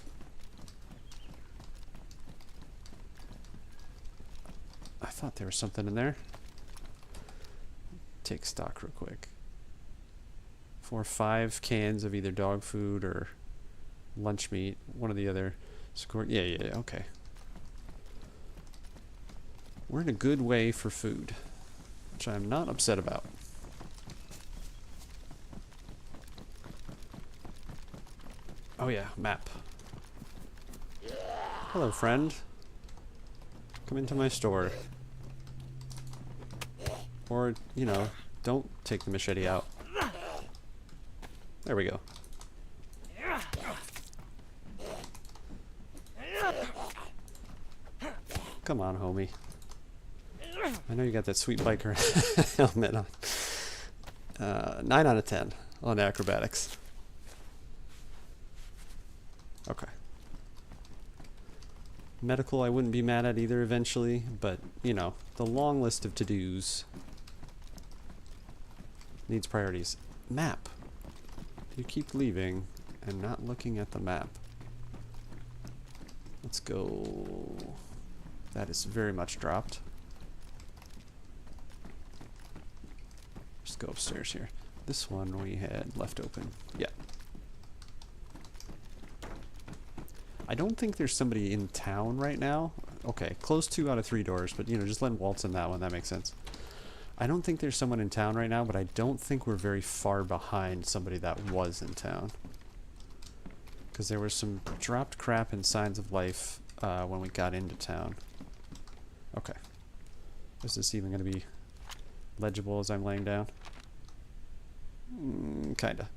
I thought there was something in there. Take stock real quick. 4 or 5 cans of either dog food or lunch meat, one or the other. Yeah, okay. We're in a good way for food, which I'm not upset about. Oh yeah, map. Hello, friend. Come into my store. Or, you know, don't take the machete out. There we go. Come on, homie. I know you got that sweet biker helmet on. 9 out of 10 on acrobatics. Okay. Medical I wouldn't be mad at either eventually, but, you know, the long list of to-dos needs priorities. Map. You keep leaving and not looking at the map. Let's go. That is very much dropped. Just go upstairs here. This one we had left open. Yeah. I don't think there's somebody in town right now. Okay, close 2 out of 3 doors, but you know, just let Waltz in that one. That makes sense. I don't think there's someone in town right now, but I don't think we're very far behind somebody that was in town. Because there was some dropped crap and signs of life when we got into town. Okay. Is this even going to be legible as I'm laying down? Kinda.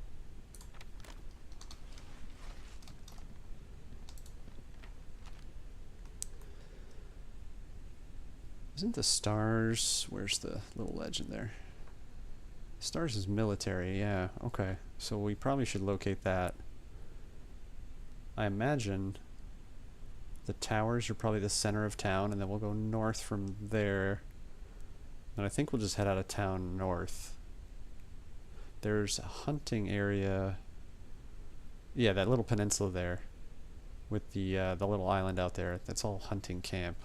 Isn't the stars... Where's the little legend there? Stars is military, yeah, okay. So we probably should locate that. I imagine the towers are probably the center of town, and then we'll go north from there. And I think we'll just head out of town north. There's a hunting area. Yeah, that little peninsula there with the little island out there. That's all hunting camp.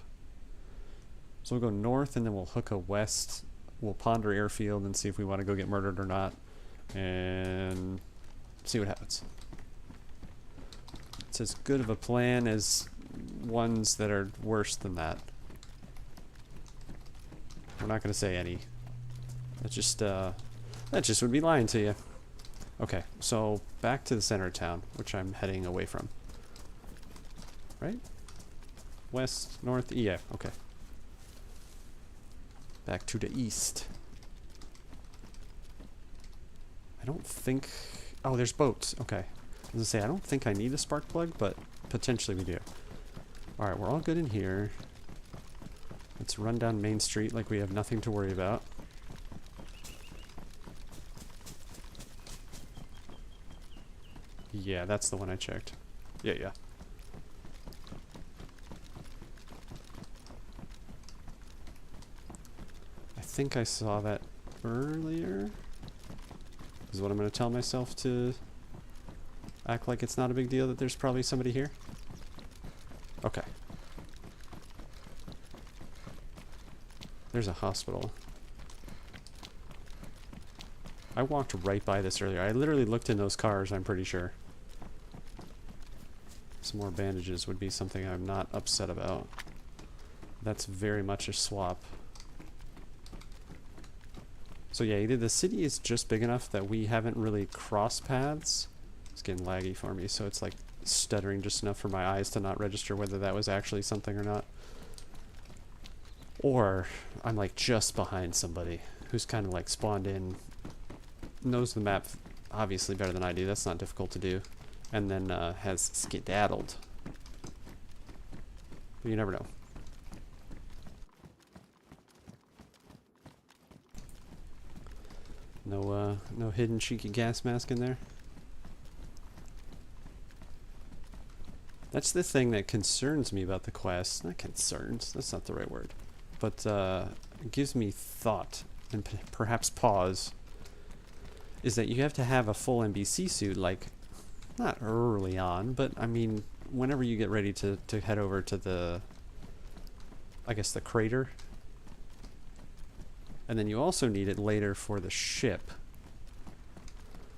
So we'll go north, and then we'll hook a west. We'll ponder airfield and see if we want to go get murdered or not, and see what happens. It's as good of a plan as ones that are worse than that. We're not going to say any. That just would be lying to you. Okay, so back to the center of town, which I'm heading away from. Right? West, north, yeah, okay. Back to the east. I don't think... Oh, there's boats. Okay. I was gonna say, I don't think I need a spark plug, but potentially we do. Alright, we're all good in here. Let's run down Main Street like we have nothing to worry about. Yeah, that's the one I checked. Yeah. I think I saw that earlier. Is what I'm going to tell myself, to act like it's not a big deal that there's probably somebody here. Okay. There's a hospital. I walked right by this earlier. I literally looked in those cars, I'm pretty sure. Some more bandages would be something I'm not upset about. That's very much a swap. So yeah, either the city is just big enough that we haven't really crossed paths. It's getting laggy for me, so it's like stuttering just enough for my eyes to not register whether that was actually something or not. Or I'm like just behind somebody who's kind of like spawned in, knows the map obviously better than I do, that's not difficult to do, and then has skedaddled. But you never know. No hidden cheeky gas mask in there. That's the thing that concerns me about the quest. Not concerns, that's not the right word. But it gives me thought, and perhaps pause, is that you have to have a full NBC suit, like, not early on, but I mean, whenever you get ready to head over to the, I guess, the crater. And then you also need it later for the ship.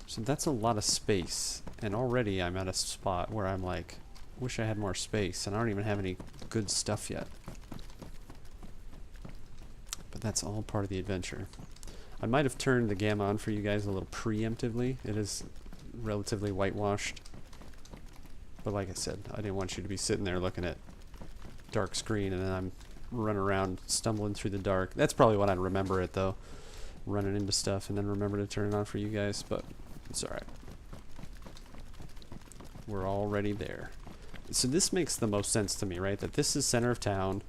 So that's a lot of space. And already I'm at a spot where I'm like, wish I had more space, and I don't even have any good stuff yet. But that's all part of the adventure. I might have turned the gamma on for you guys a little preemptively. It is relatively whitewashed. But like I said, I didn't want you to be sitting there looking at dark screen and then I'm running around stumbling through the dark. That's probably what I'd remember it though. Running into stuff and then remember to turn it on for you guys, but it's alright. We're already there. So this makes the most sense to me, right? That this is center of town.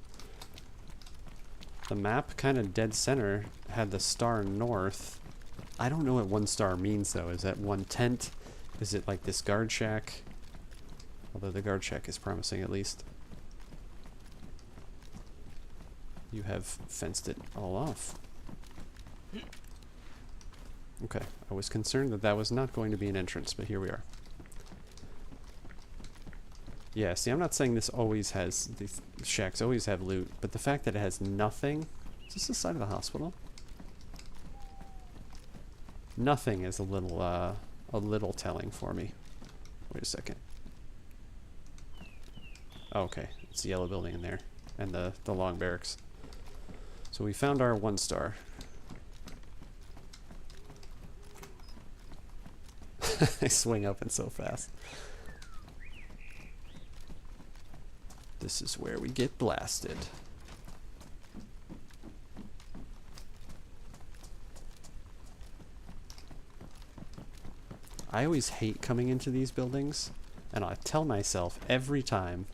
The map kind of dead center had the star north. I don't know what 1 star means though. Is that 1 tent? Is it like this guard shack? Although the guard shack is promising at least. You have fenced it all off. Okay, I was concerned that that was not going to be an entrance, but here we are. Yeah, see, I'm not saying this always has, these shacks always have loot, but the fact that it has nothing... Is this the side of the hospital? Nothing is a little telling for me. Wait a second. Oh, okay. It's the yellow building in there. And the long barracks. So we found our 1 star. I swing up and so fast. This is where we get blasted. I always hate coming into these buildings, and I tell myself every time,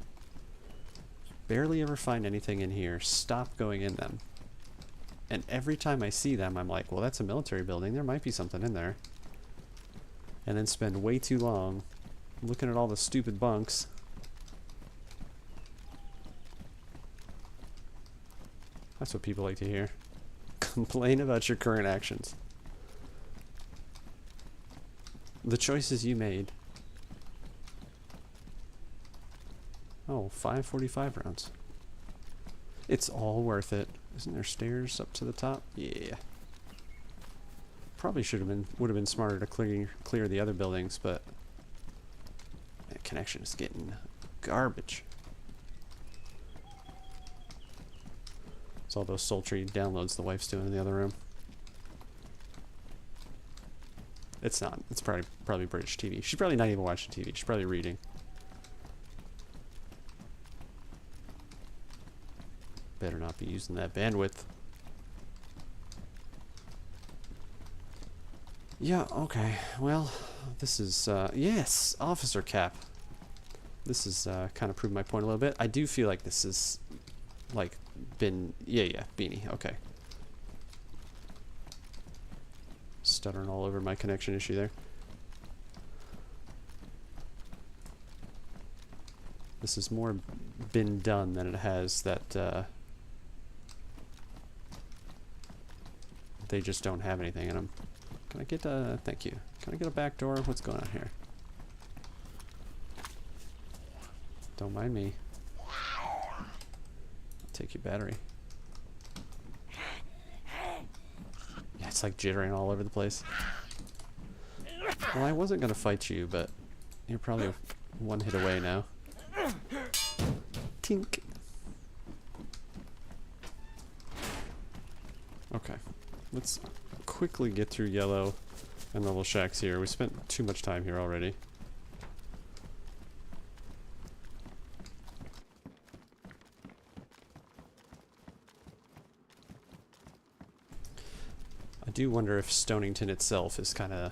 barely ever find anything in here, stop going in them. And every time I see them, I'm like, well, that's a military building, there might be something in there. And then spend way too long looking at all the stupid bunks. That's what people like to hear. Complain about your current actions. The choices you made. Oh, 545 rounds. It's all worth it. Isn't there stairs up to the top? Yeah. Probably would have been smarter to clear the other buildings, but that connection is getting garbage. It's all those sultry downloads the wife's doing in the other room. It's not. It's probably British TV. She's probably not even watching TV. She's probably reading. Better not be using that bandwidth. Yeah, okay. Well, this is, yes, officer cap. This has kind of proved my point a little bit. I do feel like this is, like, yeah, beanie, okay. Stuttering all over my connection issue there. This has more been done than it has that, they just don't have anything in them. Can I get a, thank you. Can I get a back door? What's going on here? Don't mind me. I'll take your battery. Yeah, it's like jittering all over the place. Well, I wasn't gonna fight you, but you're probably 1 hit away now. Tink. Okay. Let's quickly get through yellow and the little shacks here. We spent too much time here already. I do wonder if Stonington itself is kind of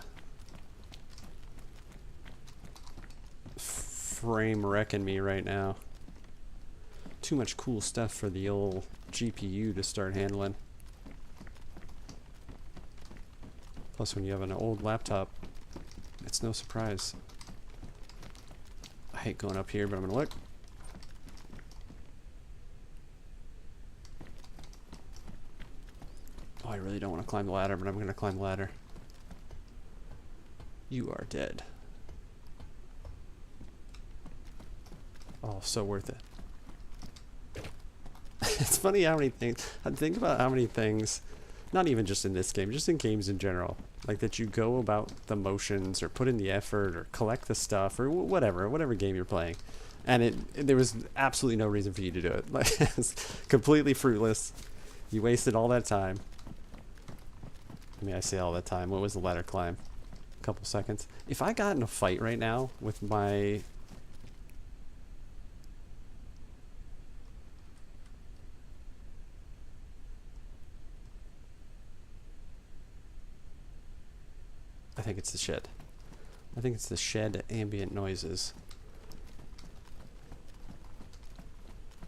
frame wrecking me right now. Too much cool stuff for the old GPU to start handling. Plus, when you have an old laptop, it's no surprise. I hate going up here, but I'm gonna look. Oh, I really don't want to climb the ladder, but I'm gonna climb the ladder. You are dead. Oh, so worth it. It's funny how many things, I think about how many things, not even just in this game, just in games in general, like that you go about the motions or put in the effort or collect the stuff or whatever game you're playing, and there was absolutely no reason for you to do it. Like, it's completely fruitless. You wasted all that time. I mean, I say all that time. What was the ladder climb? A couple seconds. If I got in a fight right now with my I think it's the shed. I think it's the shed ambient noises.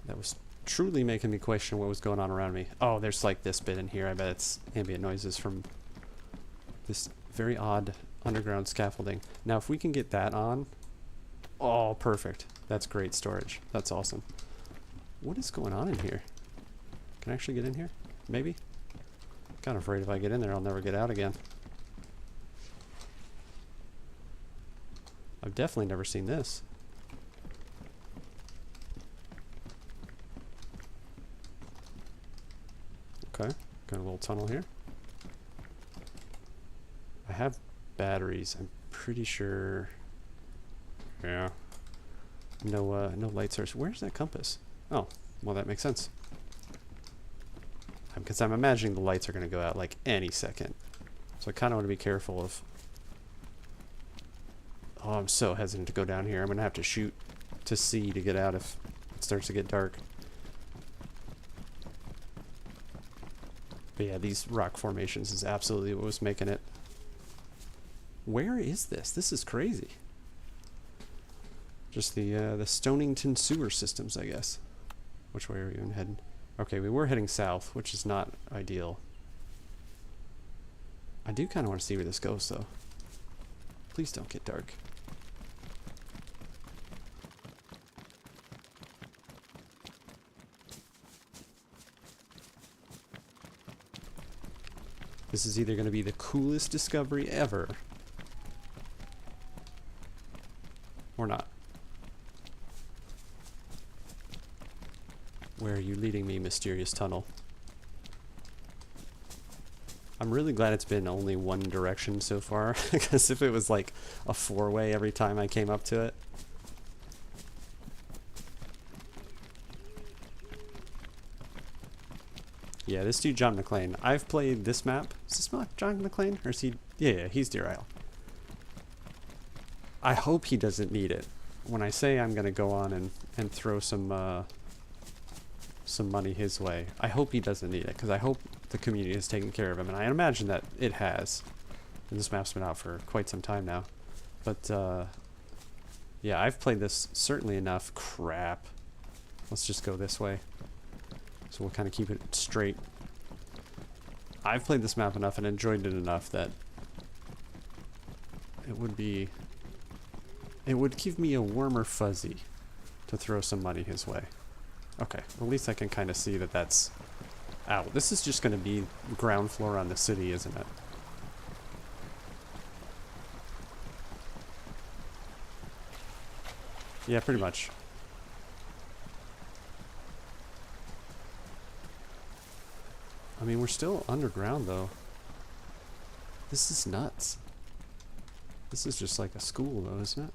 That was truly making me question what was going on around me. Oh, there's like this bit in here. I bet it's ambient noises from this very odd underground scaffolding. Now, if we can get that on... Oh, perfect. That's great storage. That's awesome. What is going on in here? Can I actually get in here? Maybe? Kind of afraid if I get in there, I'll never get out again. I've definitely never seen this. Okay, got a little tunnel here. I have batteries, I'm pretty sure. Yeah. No light source. Where's that compass? Oh, well that makes sense. Because I'm imagining the lights are going to go out like any second. So I kind of want to be careful of... Oh, I'm so hesitant to go down here. I'm going to have to shoot to see to get out if it starts to get dark. But yeah, these rock formations is absolutely what was making it. Where is this? This is crazy. Just the Stonington sewer systems, I guess. Which way are we even heading? Okay, we were heading south, which is not ideal. I do kind of want to see where this goes, though. Please don't get dark. This is either going to be the coolest discovery ever, or not. Where are you leading me, mysterious tunnel? I'm really glad it's been only one direction so far, because if it was like a four-way every time I came up to it. Yeah, this dude, John McClane. I've played this map. Is this map John McClane? Or is he... Yeah, he's Deer Isle. I hope he doesn't need it. When I say I'm going to go on and throw some money his way, I hope he doesn't need it, because I hope the community has taken care of him, and I imagine that it has. And this map's been out for quite some time now. But, yeah, I've played this certainly enough. Crap. Let's just go this way. So we'll kind of keep it straight. I've played this map enough and enjoyed it enough that it would give me a warmer fuzzy to throw some money his way. Okay, well, at least I can kind of see that that's out. This is just going to be ground floor on the city, isn't it? Yeah, pretty much. I mean, we're still underground, though. This is nuts. This is just like a school, though, isn't it?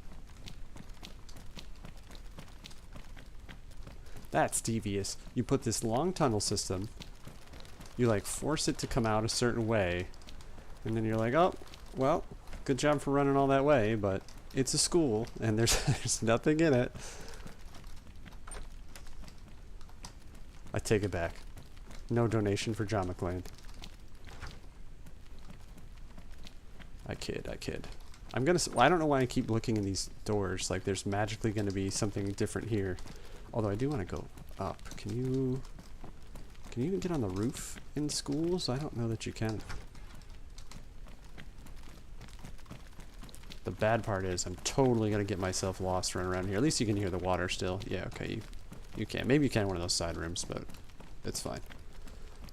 That's devious. You put this long tunnel system, you like force it to come out a certain way, and then you're like, oh, well, good job for running all that way, but it's a school, and there's nothing in it. I take it back. No donation for John McClane. I kid. I'm gonna. I don't know why I keep looking in these doors. Like there's magically gonna be something different here. Although I do want to go up. Can you even get on the roof in schools? I don't know that you can. The bad part is I'm totally gonna get myself lost running around here. At least you can hear the water still. Yeah, okay, you can. Maybe you can in one of those side rooms, but it's fine.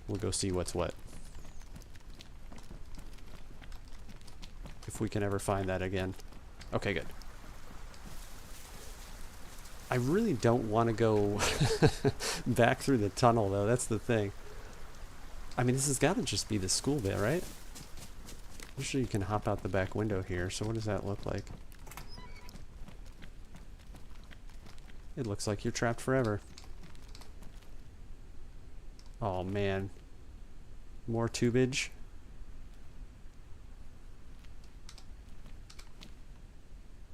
We'll go see what's what. If we can ever find that again. Okay, good. I really don't want to go back through the tunnel, though. That's the thing. I mean, this has got to just be the school bit, right? Usually you can hop out the back window here, so what does that look like? It looks like you're trapped forever. Oh, man. More tubage.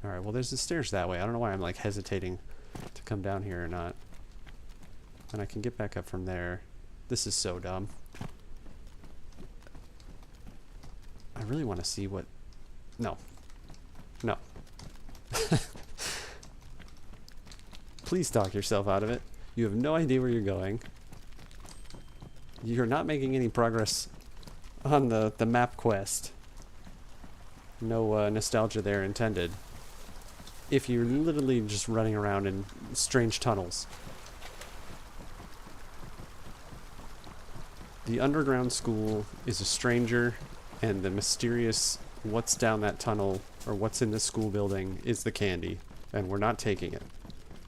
Alright, well, there's the stairs that way. I don't know why I'm, like, hesitating to come down here or not. And I can get back up from there. This is so dumb. I really want to see what... No. No. Please talk yourself out of it. You have no idea where you're going. You're not making any progress on the map quest. No nostalgia there intended. If you're literally just running around in strange tunnels. The underground school is a stranger, and the mysterious what's down that tunnel, or what's in this school building, is the candy, and we're not taking it.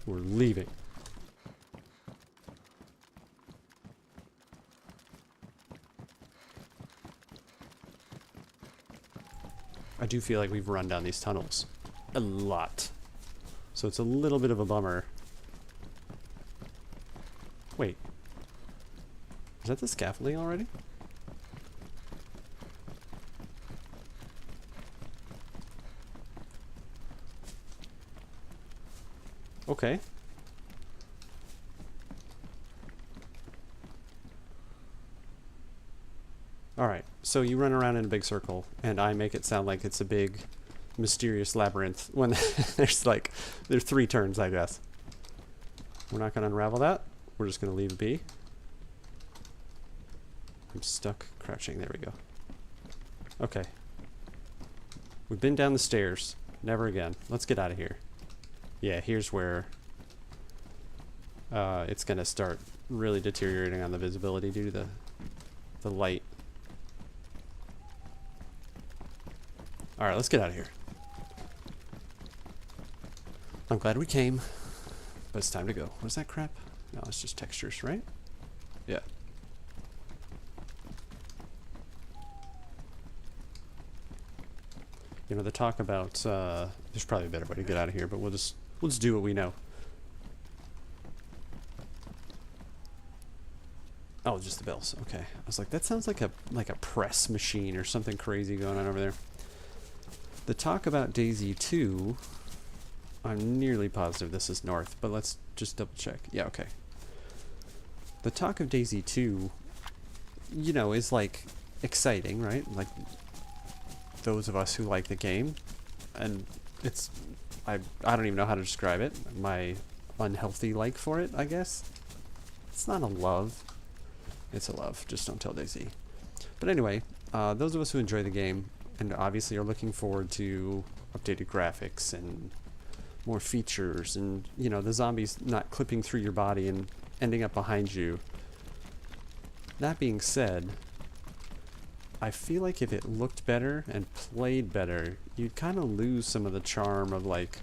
We're leaving. I do feel like we've run down these tunnels a lot. So it's a little bit of a bummer. Wait. Is that the scaffolding already? Okay. Alright, so you run around in a big circle, and I make it sound like it's a big, mysterious labyrinth, when there's 3 turns, I guess. We're not going to unravel that. We're just going to leave it be. I'm stuck crouching. There we go. Okay. We've been down the stairs. Never again. Let's get out of here. Yeah, here's where it's going to start really deteriorating on the visibility due to the light. Alright, let's get out of here. I'm glad we came, but it's time to go. What is that crap? No, it's just textures, right? Yeah. You know, the talk about, there's probably a better way to get out of here, but we'll just do what we know. Oh, just the bells. Okay. I was like, that sounds like a press machine or something crazy going on over there. The talk about DayZ 2, I'm nearly positive this is north, but let's just double check. Yeah, okay. The talk of DayZ 2, you know, is like exciting, right? Like those of us who like the game, and it's, I don't even know how to describe it. My unhealthy like for it, I guess. It's not a love. It's a love. Just don't tell DayZ. But anyway, those of us who enjoy the game and obviously are looking forward to updated graphics and more features and, you know, the zombies not clipping through your body and ending up behind you. That being said, I feel like if it looked better and played better, you'd kind of lose some of the charm of, like,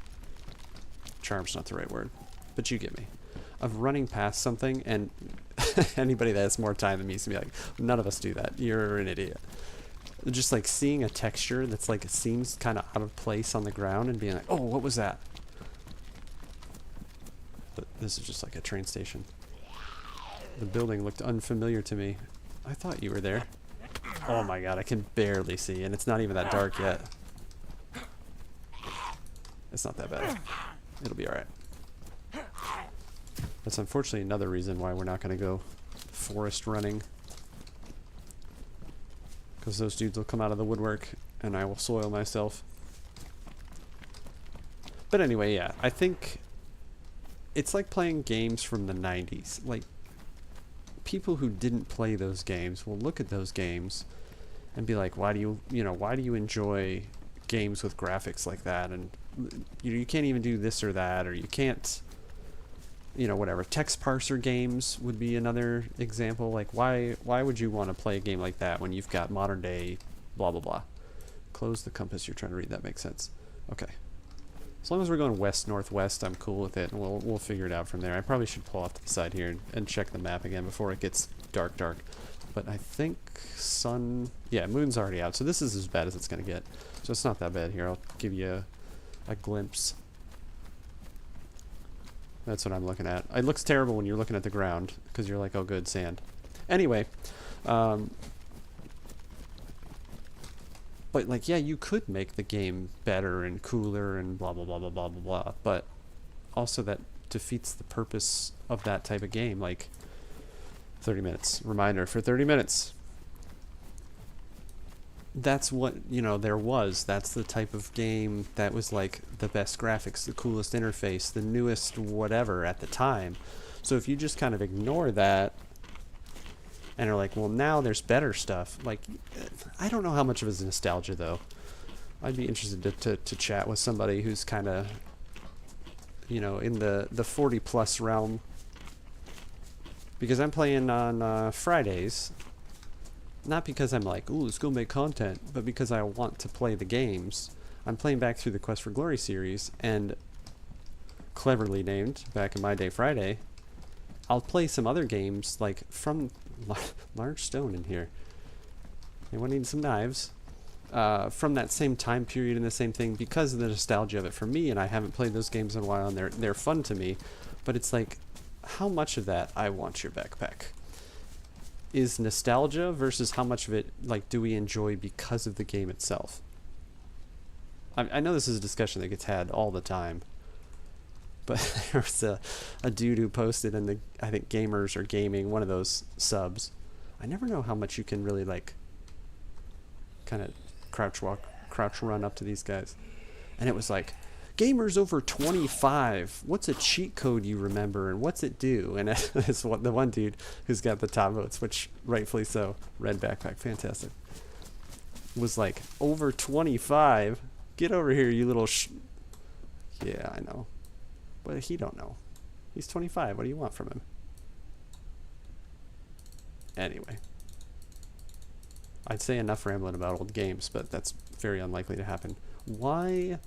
charm's not the right word, but you get me, of running past something, and anybody that has more time than me is gonna be like, none of us do that, you're an idiot. Just like seeing a texture that's like, it seems kind of out of place on the ground and being like, oh, what was that? But this is just like a train station. The building looked unfamiliar to me. I thought you were there. Oh my god, I can barely see, and it's not even that dark yet. It's not that bad. It'll be alright. That's unfortunately another reason why we're not going to go forest running. Because those dudes will come out of the woodwork, and I will soil myself. But anyway, yeah, I think it's like playing games from the 90s. Like, people who didn't play those games will look at those games and be like, why do you enjoy games with graphics like that? And you can't even do this or that, or you can't, you know, whatever. Text parser games would be another example. Like, why would you want to play a game like that when you've got modern day blah blah blah? Close the compass you're trying to read. That makes sense. Okay. As long as we're going west northwest, I'm cool with it, and we'll figure it out from there. I probably should pull off to the side here and check the map again before it gets dark. But I think moon's already out, so this is as bad as it's gonna get. So it's not that bad here. I'll give you a glimpse. That's what I'm looking at. It looks terrible when you're looking at the ground, because you're like, oh good, sand. Anyway, but like, yeah, you could make the game better and cooler and blah blah blah blah blah blah blah, but also that defeats the purpose of that type of game. Like, 30 minutes. Reminder for 30 minutes. That's what, you know, there was. That's the type of game that was like the best graphics, the coolest interface, the newest whatever at the time. So if you just kind of ignore that and are like, well, now there's better stuff. Like, I don't know how much of it is nostalgia, though. I'd be interested to chat with somebody who's kind of, you know, in the 40-plus realm. Because I'm playing on Fridays. Not because I'm like, ooh, let's go make content, but because I want to play the games. I'm playing back through the Quest for Glory series, and cleverly named, back in my day, Friday, I'll play some other games, like, from large stone in here. Anyone need some knives? from that same time period and the same thing because of the nostalgia of it for me, and I haven't played those games in a while, and they're fun to me. But it's like, how much of that I want your backpack is nostalgia versus how much of it like do we enjoy because of the game itself. I know this is a discussion that gets had all the time, but there's a dude who posted in the, I think Gamers or Gaming, one of those subs. I never know how much you can really like kind of crouch run up to these guys. And it was like, gamers over 25, what's a cheat code you remember and what's it do? And it's what the one dude who's got the top votes, which rightfully so, red backpack, fantastic, was like, over 25? Get over here, you little yeah, I know. But he don't know. He's 25. What do you want from him? Anyway. I'd say enough rambling about old games, but that's very unlikely to happen. Why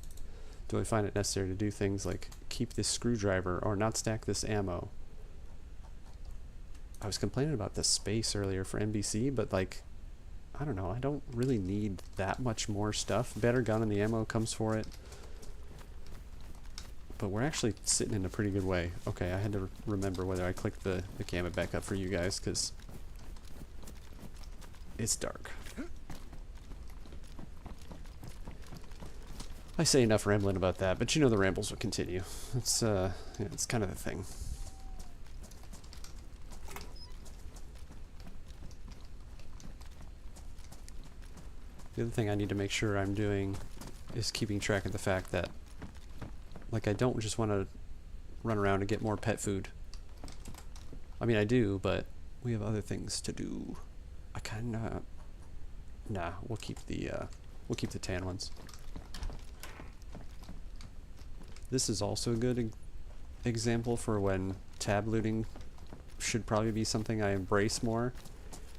do I find it necessary to do things like keep this screwdriver or not stack this ammo? I was complaining about the space earlier for NBC, but like, I don't know, I don't really need that much more stuff. Better gun and the ammo comes for it. But we're actually sitting in a pretty good way. Okay, I had to remember whether I clicked the gamut back up for you guys, because it's dark. I say enough rambling about that, but you know the rambles will continue. It's yeah, it's kind of the thing. The other thing I need to make sure I'm doing is keeping track of the fact that, like, I don't just want to run around and get more pet food. I mean, I do, but we have other things to do. I kind of... Nah, we'll keep the tan ones. This is also a good example for when tab looting should probably be something I embrace more,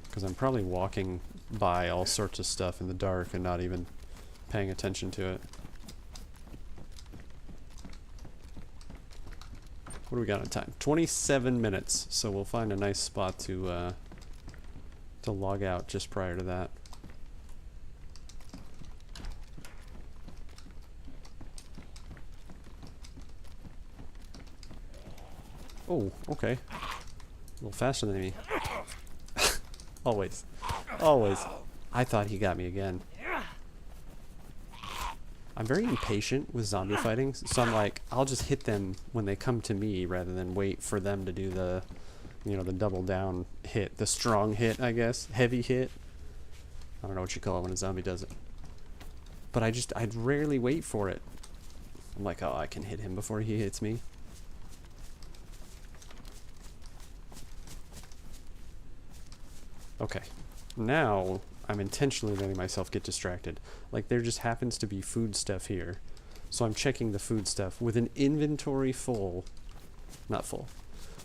because I'm probably walking by all sorts of stuff in the dark and not even paying attention to it. What do we got on time? 27 minutes, so we'll find a nice spot to log out just prior to that. Oh, okay. A little faster than me. Always. Always. I thought he got me again. I'm very impatient with zombie fighting, so I'm like, I'll just hit them when they come to me rather than wait for them to do the, you know, the double down hit, the strong hit, I guess, heavy hit. I don't know what you call it when a zombie does it. But I'd rarely wait for it. I'm like, oh, I can hit him before he hits me. Okay, now I'm intentionally letting myself get distracted. Like, there just happens to be food stuff here, so I'm checking the food stuff with an inventory full, not full,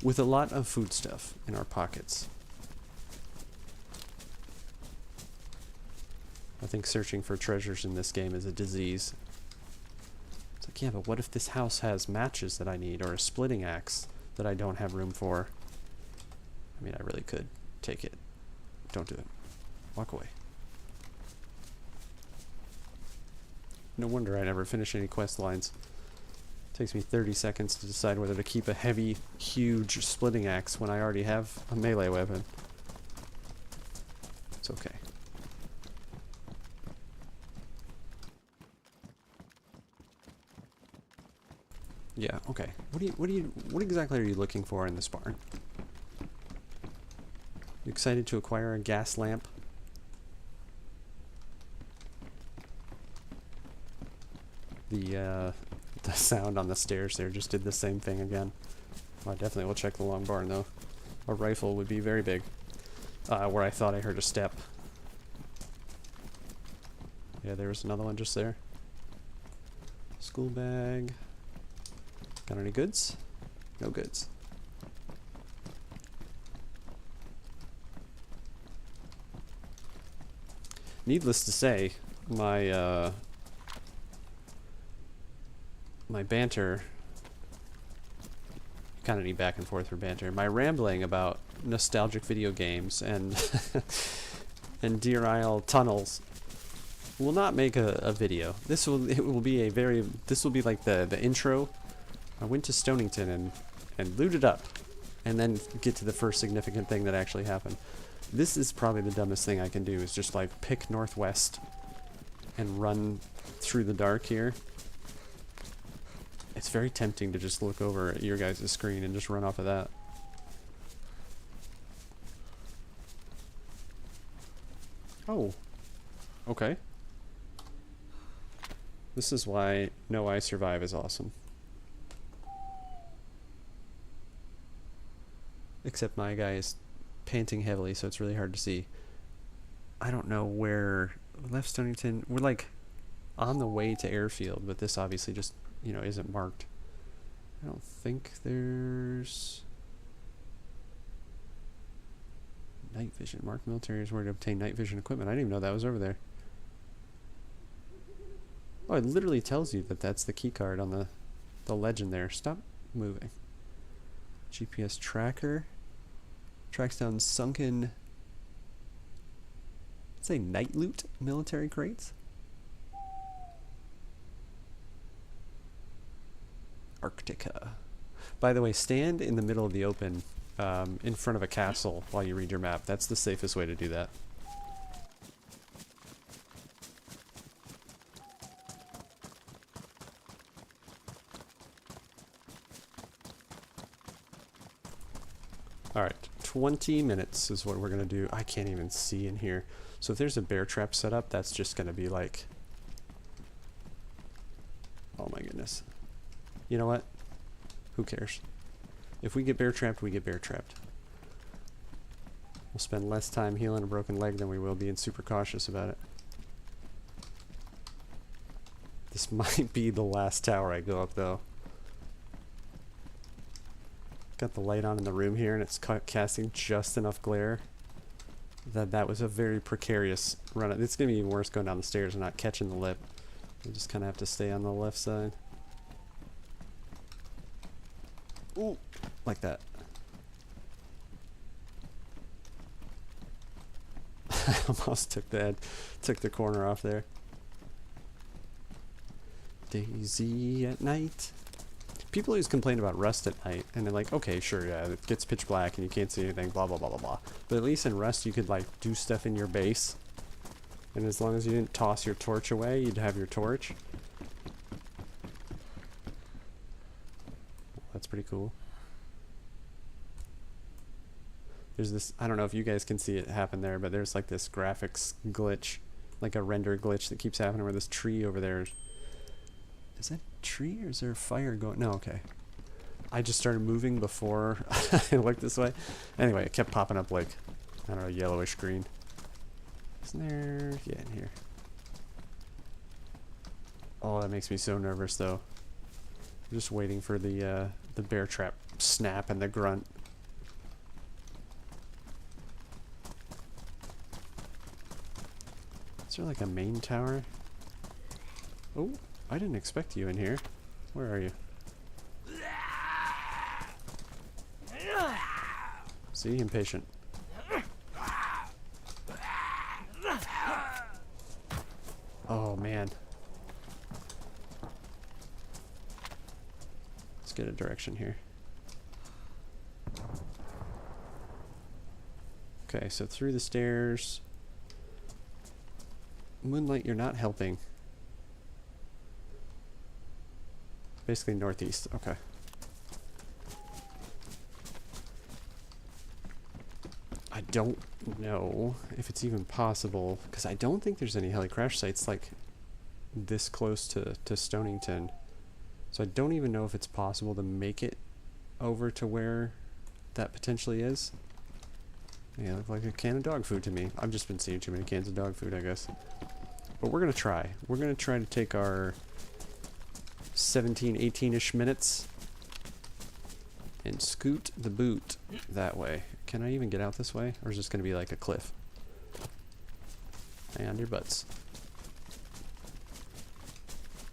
with a lot of food stuff in our pockets. I think searching for treasures in this game is a disease. It's like, yeah, but what if this house has matches that I need, or a splitting axe that I don't have room for? I mean, I really could take it. Don't do it. Walk away. No wonder I never finish any quest lines. It takes me 30 seconds to decide whether to keep a heavy, huge splitting axe when I already have a melee weapon. It's okay. Yeah, okay. What exactly are you looking for in this barn? You excited to acquire a gas lamp? The sound on the stairs there just did the same thing again. I definitely will check the long barn though. A rifle would be very big. Where I thought I heard a step. Yeah, there was another one just there. School bag. Got any goods? No goods. Needless to say, my my banter, kind of need back and forth for banter. My rambling about nostalgic video games and and Deer Isle tunnels will not make a video. This will be like the intro. I went to Stonington and looted up, and then get to the first significant thing that actually happened. This is probably the dumbest thing I can do, is just like pick northwest and run through the dark here. It's very tempting to just look over at your guys' screen and just run off of that. Oh. Okay. This is why No I Survive is awesome. Except my guy is panting heavily, so it's really hard to see. I don't know where... Left Stonington... We're like on the way to Airfield, but this obviously just, you know, isn't marked. I don't think there's... Night vision. Marked military is where to obtain night vision equipment. I didn't even know that was over there. Oh, it literally tells you that that's the key card on the legend there. Stop moving. GPS tracker. Tracks down sunken... Let's say night loot military crates. Arctica. By the way, stand in the middle of the open in front of a castle while you read your map. That's the safest way to do that. Alright, 20 minutes is what we're going to do. I can't even see in here. So if there's a bear trap set up, that's just going to be like... Oh my goodness. You know what? Who cares? If we get bear trapped, we get bear trapped. We'll spend less time healing a broken leg than we will being super cautious about it. This might be the last tower I go up, though. Got the light on in the room here, and it's casting just enough glare that was a very precarious run. It's going to be even worse going down the stairs and not catching the lip. You just kind of have to stay on the left side. Ooh, like that. I almost took the corner off there. DayZ at night. People always complain about Rust at night, and they're like, okay, sure, yeah, it gets pitch black and you can't see anything, blah, blah, blah, blah, blah. But at least in Rust, you could, like, do stuff in your base. And as long as you didn't toss your torch away, you'd have your torch. That's pretty cool. There's this, I don't know if you guys can see it happen there, but there's, like, this graphics glitch, like a render glitch that keeps happening where this tree over there is that tree or is there a fire going? No, okay. I just started moving before I looked this way. Anyway, it kept popping up like, I don't know, yellowish green. Isn't there? Yeah, in here. Oh, that makes me so nervous though. I'm just waiting for the bear trap snap and the grunt. Is there like a main tower? Oh. I didn't expect you in here. Where are you? See? Impatient. Oh, man. Let's get a direction here. Okay, so through the stairs. Moonlight, you're not helping. Basically northeast, okay. I don't know if it's even possible, because I don't think there's any heli crash sites like this close to Stonington. So I don't even know if it's possible to make it over to where that potentially is. Yeah, look like a can of dog food to me. I've just been seeing too many cans of dog food, I guess. But we're going to try. We're going to try to take our 17, 18-ish minutes and scoot the boot that way. Can I even get out this way? Or is this going to be like a cliff? Hang on to your butts.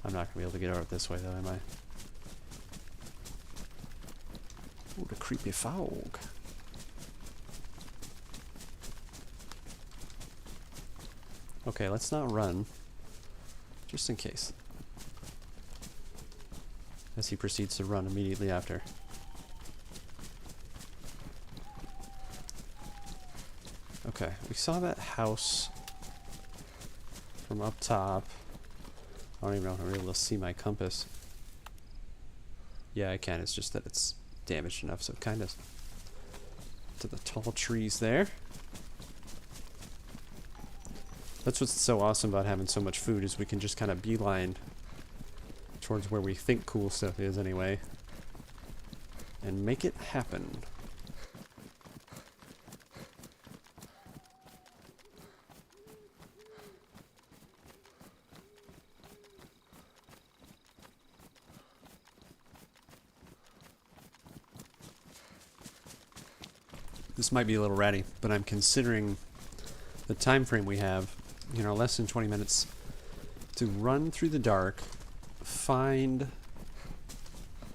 I'm not going to be able to get out this way though, am I? Ooh, the creepy fog. Okay, let's not run. Just in case. As he proceeds to run immediately after. Okay, we saw that house from up top. I don't even know if I'm able to see my compass. Yeah, I can. It's just that it's damaged enough, so kind of to the tall trees there. That's what's so awesome about having so much food, is we can just kind of beeline towards where we think cool stuff is anyway, and make it happen. This might be a little ratty, but I'm considering the time frame we have, you know, less than 20 minutes, to run through the dark, find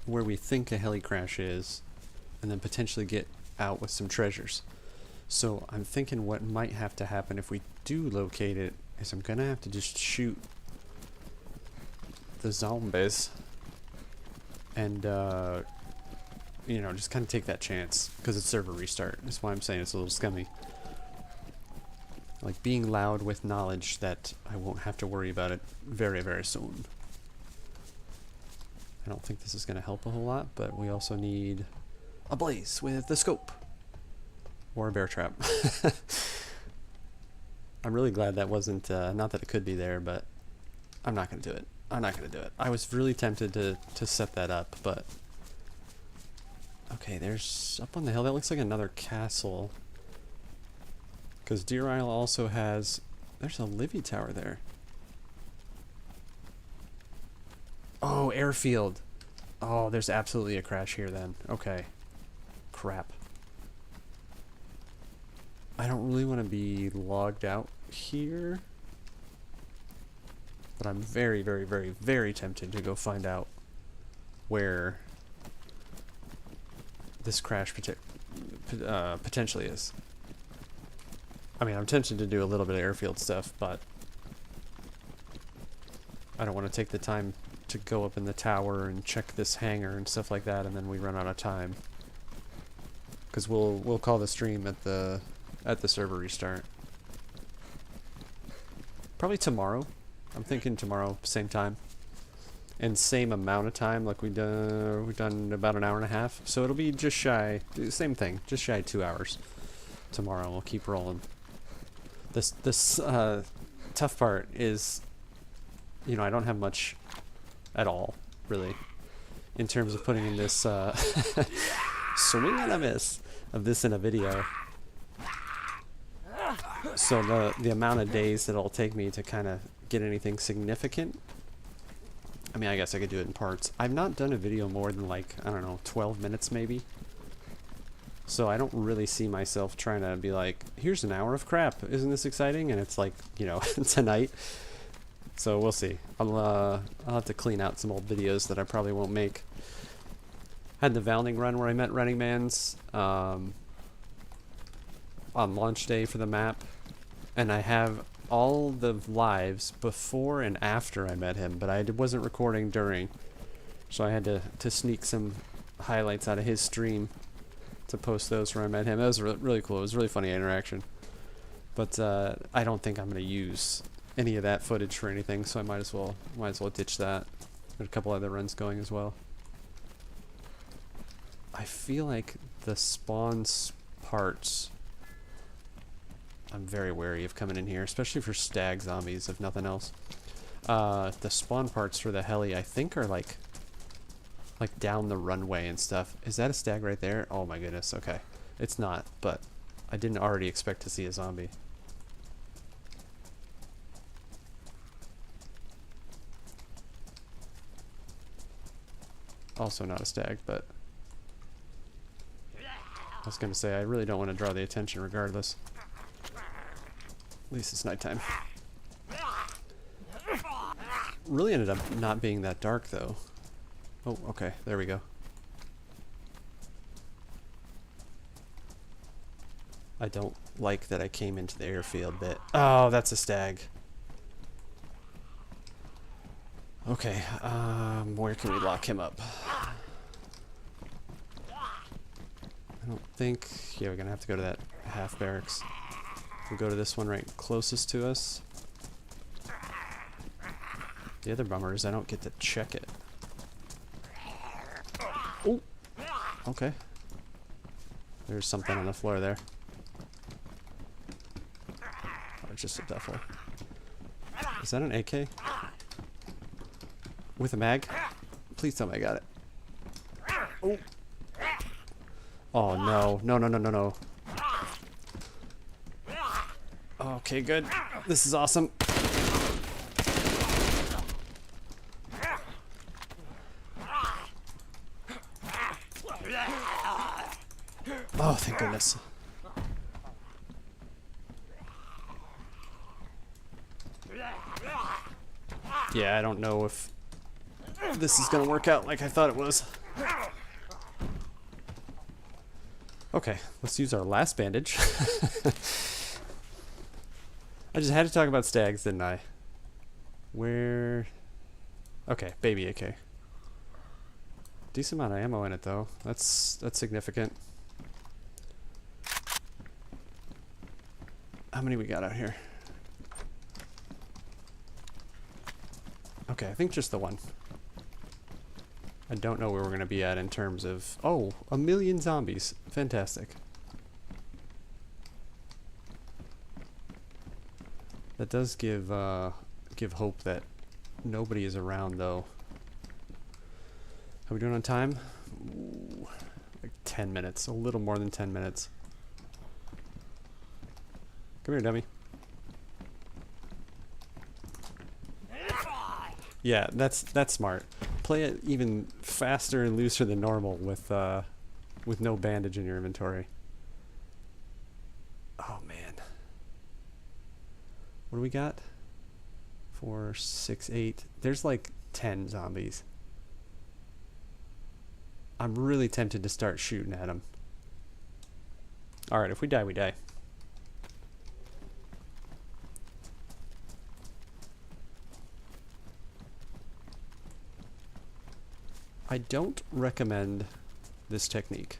where we think a heli crash is, and then potentially get out with some treasures. So I'm thinking what might have to happen if we do locate it is I'm gonna have to just shoot the zombies and you know, just kind of take that chance, because it's server restart. That's why I'm saying it's a little scummy. Like, being loud with knowledge that I won't have to worry about it very, very soon. I don't think this is going to help a whole lot, but we also need a blaze with the scope. Or a bear trap. I'm really glad that wasn't, not that it could be there, but I'm not going to do it. I'm not going to do it. I was really tempted to set that up, but... Okay, there's up on the hill, that looks like another castle. Because Deer Isle also has... There's a Livy Tower there. Oh, airfield. Oh, there's absolutely a crash here then. Okay. Crap. I don't really want to be logged out here. But I'm very, very, very, very tempted to go find out where this crash potentially is. I mean, I'm tempted to do a little bit of airfield stuff, but I don't want to take the time to go up in the tower and check this hangar and stuff like that, and then we run out of time. Because we'll call the stream at the server restart. Probably tomorrow. I'm thinking tomorrow, same time. And same amount of time, like we've done about an hour and a half. So it'll be just shy, same thing, just shy of 2 hours tomorrow. We'll keep rolling. This tough part is, you know, I don't have much at all, really, in terms of putting in this swing and a miss of this in a video. So the amount of days that it'll take me to kind of get anything significant, I mean, I guess I could do it in parts. I've not done a video more than, like, I don't know, 12 minutes maybe. So I don't really see myself trying to be like, here's an hour of crap, isn't this exciting? And it's like, you know, tonight. So we'll see. I'll have to clean out some old videos that I probably won't make. Had the Valning run where I met Running Man's on launch day for the map. And I have all the lives before and after I met him, but I wasn't recording during. So I had to sneak some highlights out of his stream to post those where I met him. That was really cool. It was a really funny interaction. But I don't think I'm going to use any of that footage for anything, so I might as well ditch that. Got a couple other runs going as well. I feel like the spawn parts, I'm very wary of coming in here, especially for stag zombies, if nothing else. The spawn parts for the heli, I think, are like down the runway and stuff. Is that a stag right there? Oh my goodness, okay. It's not, but I didn't already expect to see a zombie. Also not a stag, but I was gonna say, I really don't want to draw the attention regardless. At least it's nighttime. Really ended up not being that dark though. Oh, okay, there we go. I don't like that I came into the airfield bit. Oh, that's a stag. Okay, where can we lock him up? I don't think... Yeah, we're gonna have to go to that half barracks. We'll go to this one right closest to us. The other bummer is I don't get to check it. Oh! Okay. There's something on the floor there. Oh, it's just a duffel. Is that an AK? With a mag? Please tell me I got it. Oh! Oh no. No, no, no, no, no. Okay, good. This is awesome. Oh, thank goodness. Yeah, I don't know if this is gonna work out like I thought it was. Okay, let's use our last bandage. I just had to talk about stags, didn't I? Where... Okay, baby AK. Decent amount of ammo in it, though. That's significant. How many we got out here? Okay, I think just the one. I don't know where we're going to be at in terms of... Oh, 1,000,000 zombies. Fantastic. That does give hope that nobody is around, though. How are we doing on time? Ooh, like 10 minutes. A little more than 10 minutes. Come here, dummy. Yeah, that's smart. Play it even faster and looser than normal with no bandage in your inventory. Oh man. What do we got? 4, 6, 8. There's like 10 zombies. I'm really tempted to start shooting at them. Alright, if we die, we die. I don't recommend this technique.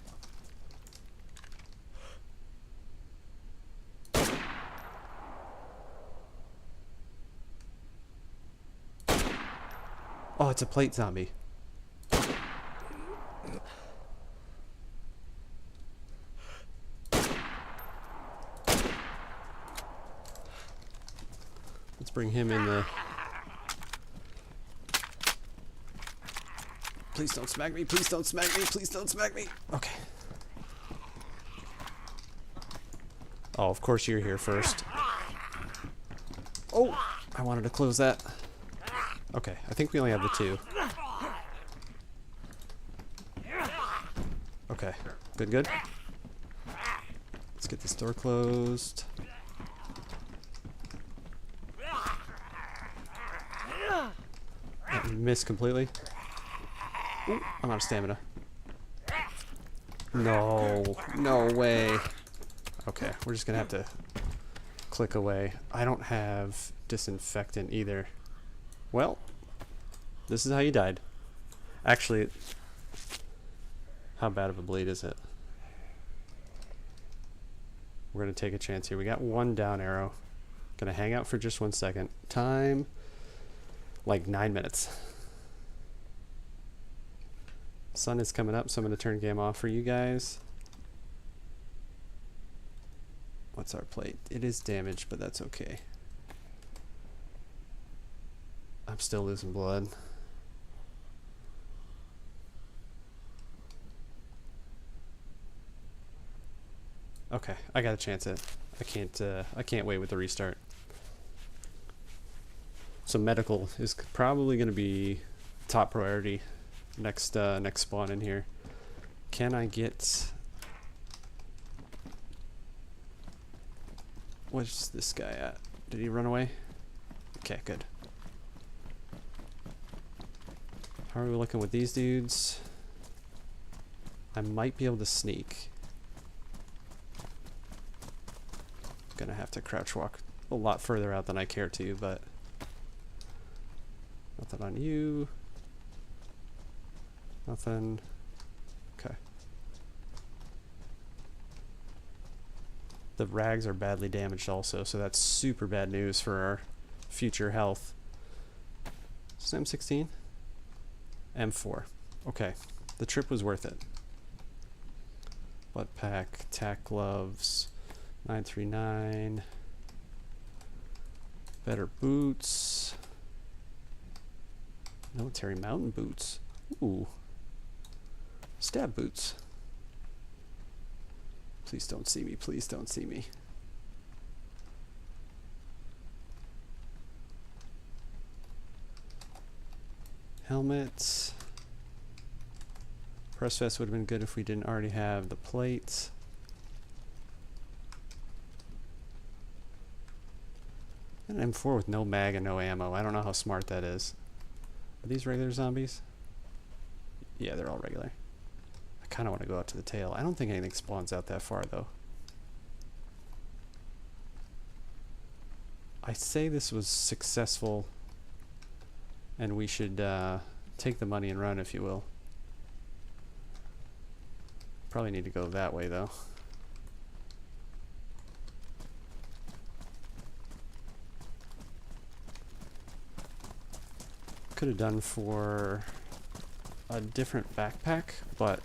Oh, it's a plate zombie. Let's bring him in the... Please don't smack me, please don't smack me, please don't smack me. Okay. Oh, of course you're here first. Oh, I wanted to close that. Okay, I think we only have the 2. Okay, good, good. Let's get this door closed. Missed completely. Ooh, I'm out of stamina. No, no way. Okay, we're just gonna have to click away. I don't have disinfectant either. Well, this is how you died. Actually, how bad of a bleed is it? We're gonna take a chance here. We got 1 down arrow. Gonna hang out for just 1 second. Time, like 9 minutes. Sun is coming up, so I'm going to turn game off for you guys. What's our plate? It is damaged, but that's okay. I'm still losing blood. Okay, I gotta chance it. I can't wait with the restart. So medical is probably going to be top priority. Next spawn in here. Can I get... Where's this guy at? Did he run away? Okay, good. How are we looking with these dudes? I might be able to sneak. Gonna have to crouch walk a lot further out than I care to, but... Nothing on you. Nothing. Okay. The rags are badly damaged also, so that's super bad news for our future health. Is this M16? M4. Okay. The trip was worth it. Butt pack, tack gloves, 939. Better boots. Military mountain boots. Ooh. Stab boots. Please don't see me. Please don't see me. Helmets. Press vest would have been good if we didn't already have the plates. An M4 with no mag and no ammo. I don't know how smart that is. Are these regular zombies? Yeah, they're all regular. I kind of want to go out to the tail. I don't think anything spawns out that far, though. I say this was successful, and we should take the money and run, if you will. Probably need to go that way, though. Could have done for a different backpack, but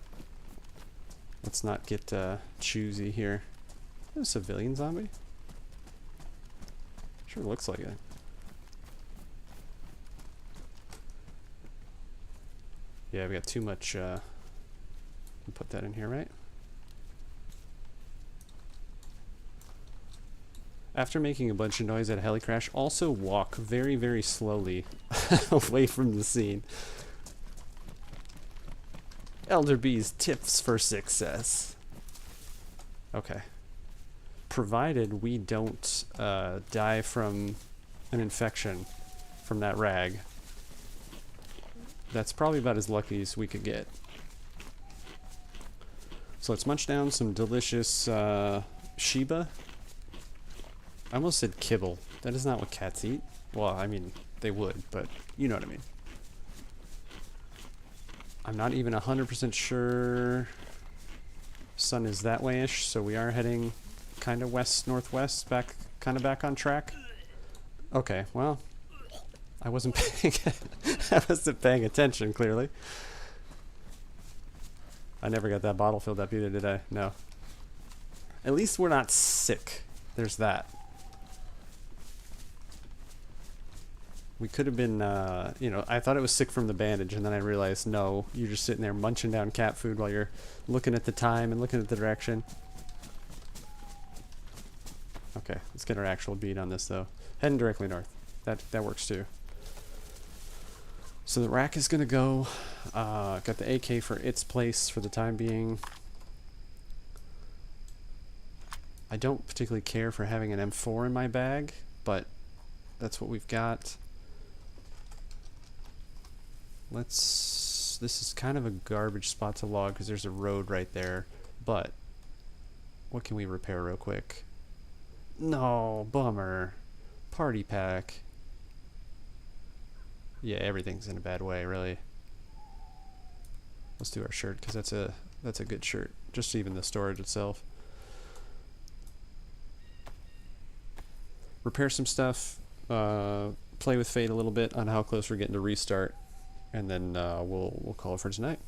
let's not get choosy here. A civilian zombie? Sure looks like it. Yeah, we got too much. Put that in here, right? After making a bunch of noise at a heli crash, also walk very, very slowly away from the scene. Elder B's tips for success. Okay. Provided we don't die from an infection from that rag. That's probably about as lucky as we could get. So let's munch down some delicious Sheba. I almost said kibble. That is not what cats eat. Well, I mean, they would, but you know what I mean. I'm not even 100% sure sun is that way-ish, so we are heading kind of west-northwest, kind of back on track. Okay, well, I wasn't paying attention, clearly. I never got that bottle filled up either, did I? No. At least we're not sick. There's that. We could have been, you know, I thought it was sick from the bandage, and then I realized, no, you're just sitting there munching down cat food while you're looking at the time and looking at the direction. Okay, let's get our actual beat on this, though. Heading directly north. That works, too. So the rack is going to go. Got the AK for its place for the time being. I don't particularly care for having an M4 in my bag, but that's what we've got. This is kind of a garbage spot to log because there's a road right there, but what can we repair real quick? No, bummer. Party pack. Yeah, everything's in a bad way, really. Let's do our shirt because that's a good shirt. Just even the storage itself. Repair some stuff. Play with fate a little bit on how close we're getting to restart, and then we'll call it for tonight.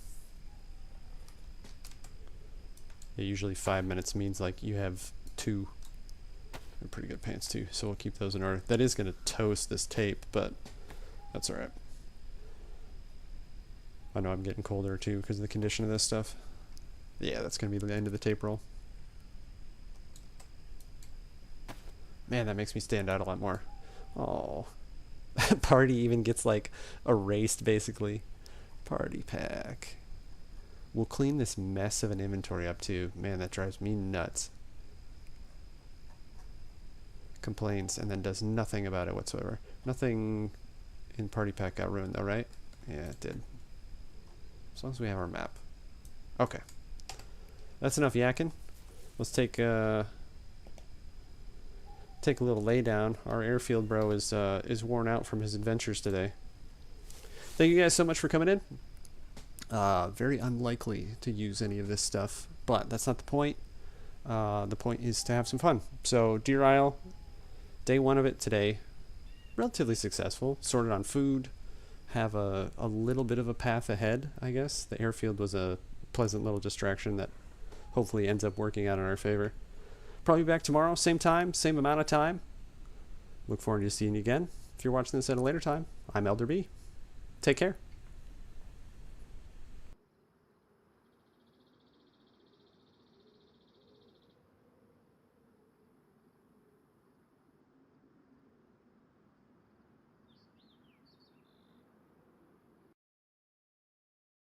Yeah, usually 5 minutes means like you have 2. They're pretty good pants too, so we'll keep those in order. That is going to toast this tape, but that's alright. I know I'm getting colder too because of the condition of this stuff. Yeah, that's going to be the end of the tape roll. Man, that makes me stand out a lot more. Oh. Party even gets like erased basically. Party pack. We'll clean this mess of an inventory up too. Man, that drives me nuts. Complains and then does nothing about it whatsoever. Nothing in party pack got ruined though, right? Yeah, it did. As long as we have our map. Okay. That's enough yakking. Let's take a little lay down. Our airfield bro is worn out from his adventures today. Thank you guys so much for coming in. Very unlikely to use any of this stuff, but that's not the point. The point is to have some fun. So Deer Isle, day 1 of it today, relatively successful. Sorted on food, have a little bit of a path ahead, I guess. The airfield was a pleasant little distraction that hopefully ends up working out in our favor. Probably back tomorrow, same time, same amount of time. Look forward to seeing you again. If you're watching this at a later time, I'm elderb. Take care.